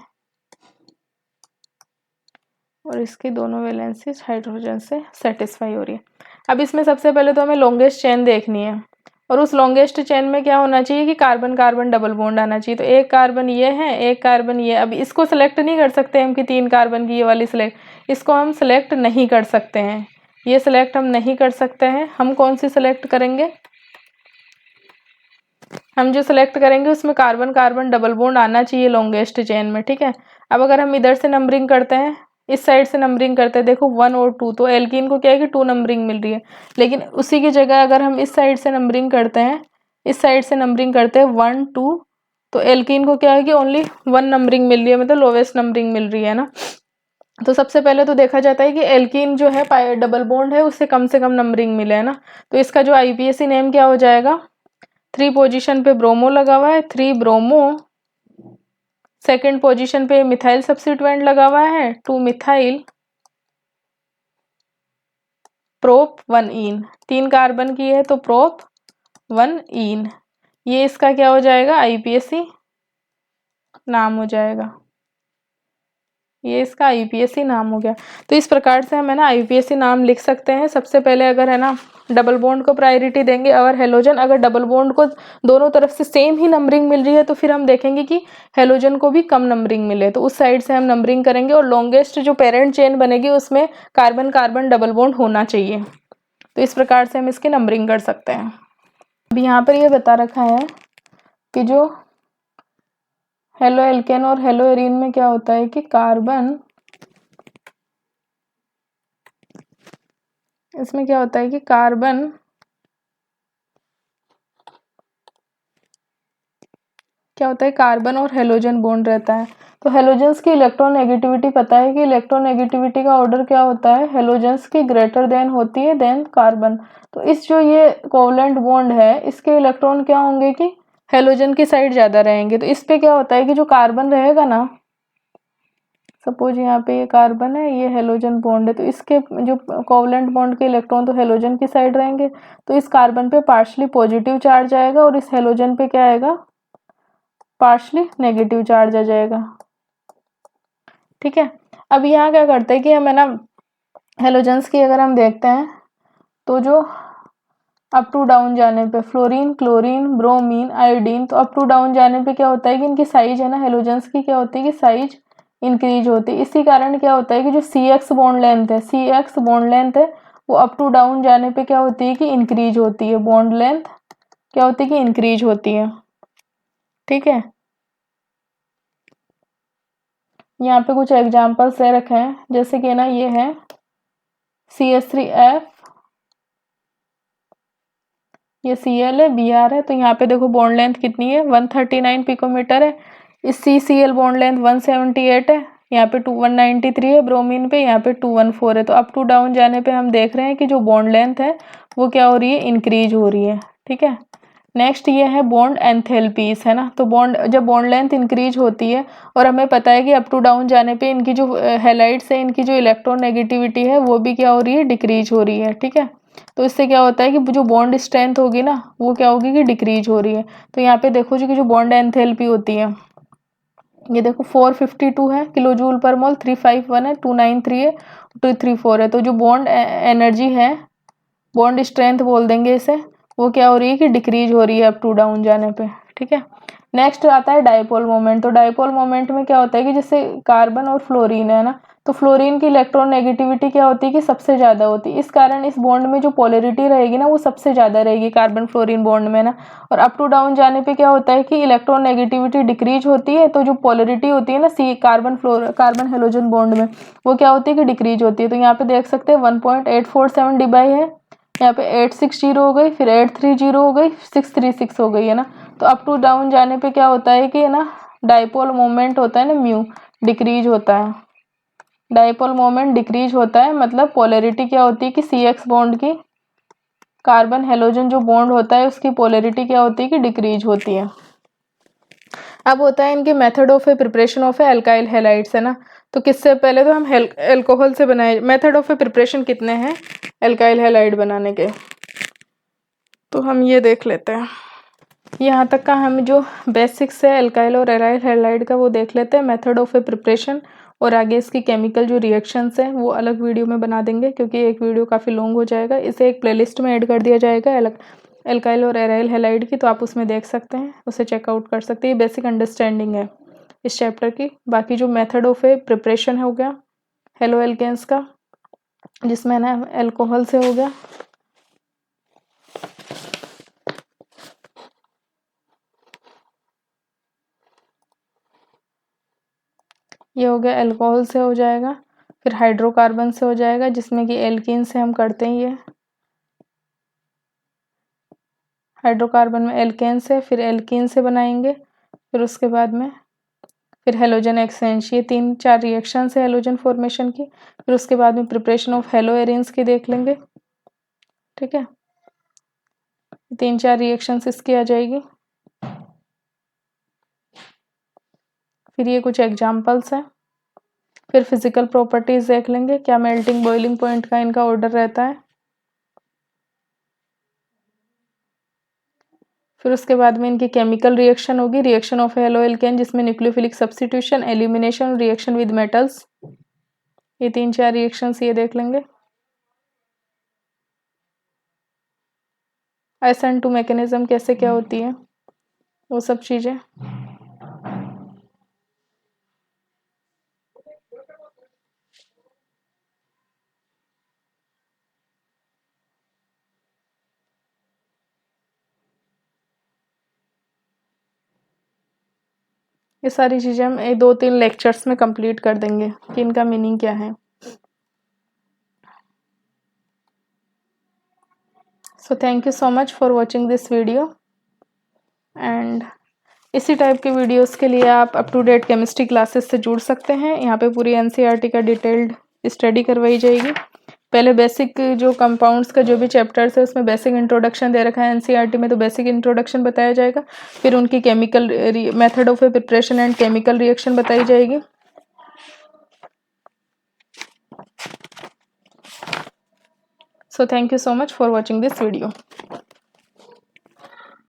और इसकी दोनों वैलेंसीज हाइड्रोजन से सेटिस्फाई हो रही है। अब इसमें सबसे पहले तो हमें लॉन्गेस्ट चेन देखनी है, और उस लॉन्गेस्ट चेन में क्या होना चाहिए कि कार्बन कार्बन डबल बॉन्ड आना चाहिए। तो एक कार्बन ये है, एक कार्बन ये, अब इसको सेलेक्ट नहीं कर सकते हम कि 3 कार्बन की ये वाली सेलेक्ट, इसको हम सेलेक्ट नहीं कर सकते हैं, ये सेलेक्ट हम नहीं कर सकते हैं। हम कौन सी सेलेक्ट करेंगे, हम जो सेलेक्ट करेंगे उसमें कार्बन कार्बन डबल बॉन्ड आना चाहिए लॉन्गेस्ट चेन में, ठीक है। अब अगर हम इधर से नंबरिंग करते हैं, इस साइड से नंबरिंग करते हैं, देखो 1 और 2, तो एल्कीन को क्या है कि 2 नंबरिंग मिल रही है, लेकिन उसी की जगह अगर हम इस साइड से नंबरिंग करते हैं, इस साइड से नंबरिंग करते हैं 1 2, तो एल्कीन को क्या है कि ओनली 1 नंबरिंग मिल रही है, मतलब लोवेस्ट नंबरिंग मिल रही है ना। तो सबसे पहले तो देखा जाता है कि एल्कीन जो है डबल बॉन्ड है उससे कम नंबरिंग मिले है ना। तो इसका जो आईपीएसी नेम क्या हो जाएगा, 3 पोजीशन पे ब्रोमो लगा हुआ है, 3 ब्रोमो, सेकंड पोजीशन पे मिथाइल सब्स्टिट्यूएंट लगा हुआ है 2 मिथाइल, प्रोप 1 इन, 3 कार्बन की है तो प्रोप 1 इन, ये इसका क्या हो जाएगा आईपीएसी नाम हो जाएगा, ये इसका आईपीएसी नाम हो गया। तो इस प्रकार से हम है ना आईपीएसी नाम लिख सकते हैं। सबसे पहले अगर है ना डबल बॉन्ड को प्रायोरिटी देंगे, और हेलोजन अगर डबल बॉन्ड को दोनों तरफ से सेम ही नंबरिंग मिल रही है तो फिर हम देखेंगे कि हेलोजन को भी कम नंबरिंग मिले, तो उस साइड से हम नंबरिंग करेंगे, और लॉन्गेस्ट जो पेरेंट चेन बनेगी उसमें कार्बन कार्बन डबल बॉन्ड होना चाहिए। तो इस प्रकार से हम इसकी नंबरिंग कर सकते हैं। अब यहाँ पर ये बता रखा है कि जो हेलो एल्केन और हेलो एरीन में क्या होता है कि कार्बन, इसमें क्या होता है कि कार्बन क्या होता है, कार्बन और हेलोजन बॉन्ड रहता है। तो हेलोजेंस की इलेक्ट्रोनेगेटिविटी पता है कि इलेक्ट्रोनेगेटिविटी का ऑर्डर क्या होता है, हेलोजेंस की ग्रेटर देन होती है देन कार्बन। तो इस जो ये कोवलेंट बॉन्ड है इसके इलेक्ट्रॉन क्या होंगे कि हेलोजन की साइड ज्यादा रहेंगे। तो इस पे क्या होता है कि जो कार्बन रहेगा ना, सपोज यहाँ पे ये कार्बन है, ये हेलोजन बॉन्ड है, तो इसके जो कोवलेंट बॉन्ड के इलेक्ट्रॉन तो हेलोजन की साइड रहेंगे, तो इस कार्बन पे पार्शली पॉजिटिव चार्ज आएगा और इस हेलोजन पे क्या आएगा, पार्शली नेगेटिव चार्ज आ जाएगा, ठीक है। अब यहाँ क्या करते हैं कि हम है ना हेलोजेंस की अगर हम देखते हैं तो जो अप टू डाउन जाने पे फ्लोरीन क्लोरीन ब्रोमीन आयोडीन, तो अप टू डाउन जाने पे क्या होता है कि इनकी साइज है ना हेलोजेंस की क्या होती है कि साइज इंक्रीज होती है। इसी कारण क्या होता है कि जो सी एक्स बॉन्ड लेंथ है, सी एक्स बॉन्ड लेंथ है वो अप टू डाउन जाने पे क्या होती है कि इंक्रीज होती है, बॉन्ड लेंथ क्या होती है कि इंक्रीज होती है, ठीक है। यहाँ पे कुछ एग्जाम्पल्स दे रखे हैं, जैसे कि ना ये है CH3F, ये Cl है, Br है, तो यहाँ पे देखो बॉन्ड लेंथ कितनी है 139 पिकोमीटर है, इस CCl बॉन्ड लेंथ 178 है, यहाँ पे 193 है ब्रोमीन पे, यहाँ पे 214 है। तो अप टू डाउन जाने पे हम देख रहे हैं कि जो बॉन्ड लेंथ है वो क्या हो रही है, इंक्रीज हो रही है। ठीक है, नेक्स्ट ये है बॉन्ड एंथैल्पीज, है ना। तो बॉन्ड, जब बॉन्ड लेंथ इंक्रीज होती है और हमें पता है कि अप टू डाउन जाने पे इनकी जो हैलाइड्स है, इनकी जो इलेक्ट्रोनेगेटिविटी है वो भी क्या हो रही है, डिक्रीज हो रही है। ठीक है, तो इससे क्या होता है कि जो बॉन्ड स्ट्रेंथ होगी ना वो क्या होगी कि डिक्रीज हो रही है। तो यहाँ पे देखो जी कि जो बॉन्ड एंथैल्पी होती है, ये देखो 452 है किलो जूल पर मोल, 351 है, 293 है, 234 है। तो जो बॉन्ड एनर्जी है, बॉन्ड स्ट्रेंथ बोल देंगे इसे, वो क्या हो रही है कि डिक्रीज हो रही है अप टू डाउन जाने पे। ठीक है, नेक्स्ट आता है डायपोल मोमेंट। तो डायपोल मोमेंट में क्या होता है कि जैसे कार्बन और फ्लोरीन है ना, तो फ्लोरीन की इलेक्ट्रॉन नेगेटिविटी क्या होती है कि सबसे ज़्यादा होती है। इस कारण इस बॉन्ड में जो पोलरिटी रहेगी ना वो सबसे ज़्यादा रहेगी कार्बन फ्लोरीन बॉन्ड में ना। और अप टू डाउन जाने पे क्या होता है कि इलेक्ट्रॉन नेगेटिविटी डिक्रीज होती है, तो जो पोलरिटी होती है ना सी कार्बन हेलोजन बॉन्ड में, वो क्या होती है कि डिक्रीज होती है। तो यहाँ पे देख सकते हैं 1.847 डिबाई है, यहाँ पे 860 हो गई, फिर 830 हो गई, 636 हो गई, है ना। तो अप टू डाउन जाने पे क्या होता है कि, है ना, डायपोल मोमेंट होता है ना म्यू, डिक्रीज होता है। डायपोल मोमेंट डिक्रीज होता है, मतलब पोलैरिटी क्या होती है कि CX बॉन्ड की, कार्बन हेलोजन जो बॉन्ड होता है उसकी पोलैरिटी क्या होती है कि डिक्रीज होती है। अब होता है इनके method of preparation of alkyl halides, है ना। तो किससे, पहले तो हम एल्कोहल से बनाए, मेथड ऑफ प्रिपरेशन कितने हैं एल्काइल हैलाइड बनाने के, तो हम ये देख लेते हैं। यहाँ तक का हम जो बेसिक्स है एल्काइल और एराइल हैलाइड का वो देख लेते हैं, मेथड ऑफ प्रिपरेशन, और आगे इसकी केमिकल जो रिएक्शंस हैं वो अलग वीडियो में बना देंगे क्योंकि एक वीडियो काफ़ी लॉन्ग हो जाएगा। इसे एक प्लेलिस्ट में ऐड कर दिया जाएगा एल्काइल और एराइल हैलाइड की, तो आप उसमें देख सकते हैं, उसे चेकआउट कर सकते हैं। ये बेसिक अंडरस्टैंडिंग है इस चैप्टर की। बाकी जो मेथड ऑफ प्रिपरेशन हो गया हेलो एल्केन्स का, जिसमें ना एल्कोहल से हो गया, ये हो गया एल्कोहल से हो जाएगा, फिर हाइड्रोकार्बन से हो जाएगा जिसमें कि एल्कीन से हम करते हैं, ये हाइड्रोकार्बन में एल्केन से, फिर एल्कीन से बनाएंगे, फिर उसके बाद में फिर हेलोजन एक्सचेंज, ये 3-4 रिएक्शन है हेलोजन फॉर्मेशन की। फिर उसके बाद में प्रिपरेशन ऑफ हेलो एरिन्स की देख लेंगे। ठीक है, 3-4 रिएक्शंस इसकी आ जाएगी। फिर ये कुछ एग्जाम्पल्स हैं, फिर फिजिकल प्रॉपर्टीज देख लेंगे, क्या मेल्टिंग बॉइलिंग पॉइंट का इनका ऑर्डर रहता है। फिर उसके बाद में इनकी केमिकल रिएक्शन होगी, रिएक्शन ऑफ हेलो एल्केन जिसमें nucleophilic substitution, illumination, reaction with metals, ये 3-4 रिएक्शंस ये देख लेंगे। SN2 मैकेनिज्म कैसे क्या होती है वो सब चीज़ें। ये सारी चीज़ें हम 2-3 लेक्चर्स में कंप्लीट कर देंगे कि इनका मीनिंग क्या है। So thank you so much for watching this video, and इसी टाइप के वीडियोस के लिए आप up to date chemistry classes से जुड़ सकते हैं। यहाँ पे पूरी NCERT का डिटेल्ड स्टडी करवाई जाएगी। पहले बेसिक जो कंपाउंड्स का जो भी चैप्टर्स है उसमें बेसिक इंट्रोडक्शन दे रखा है NCERT में, तो बेसिक इंट्रोडक्शन बताया जाएगा। फिर उनकी chemical method of preparation and chemical reaction बताई जाएगी। So thank you so much for watching this video.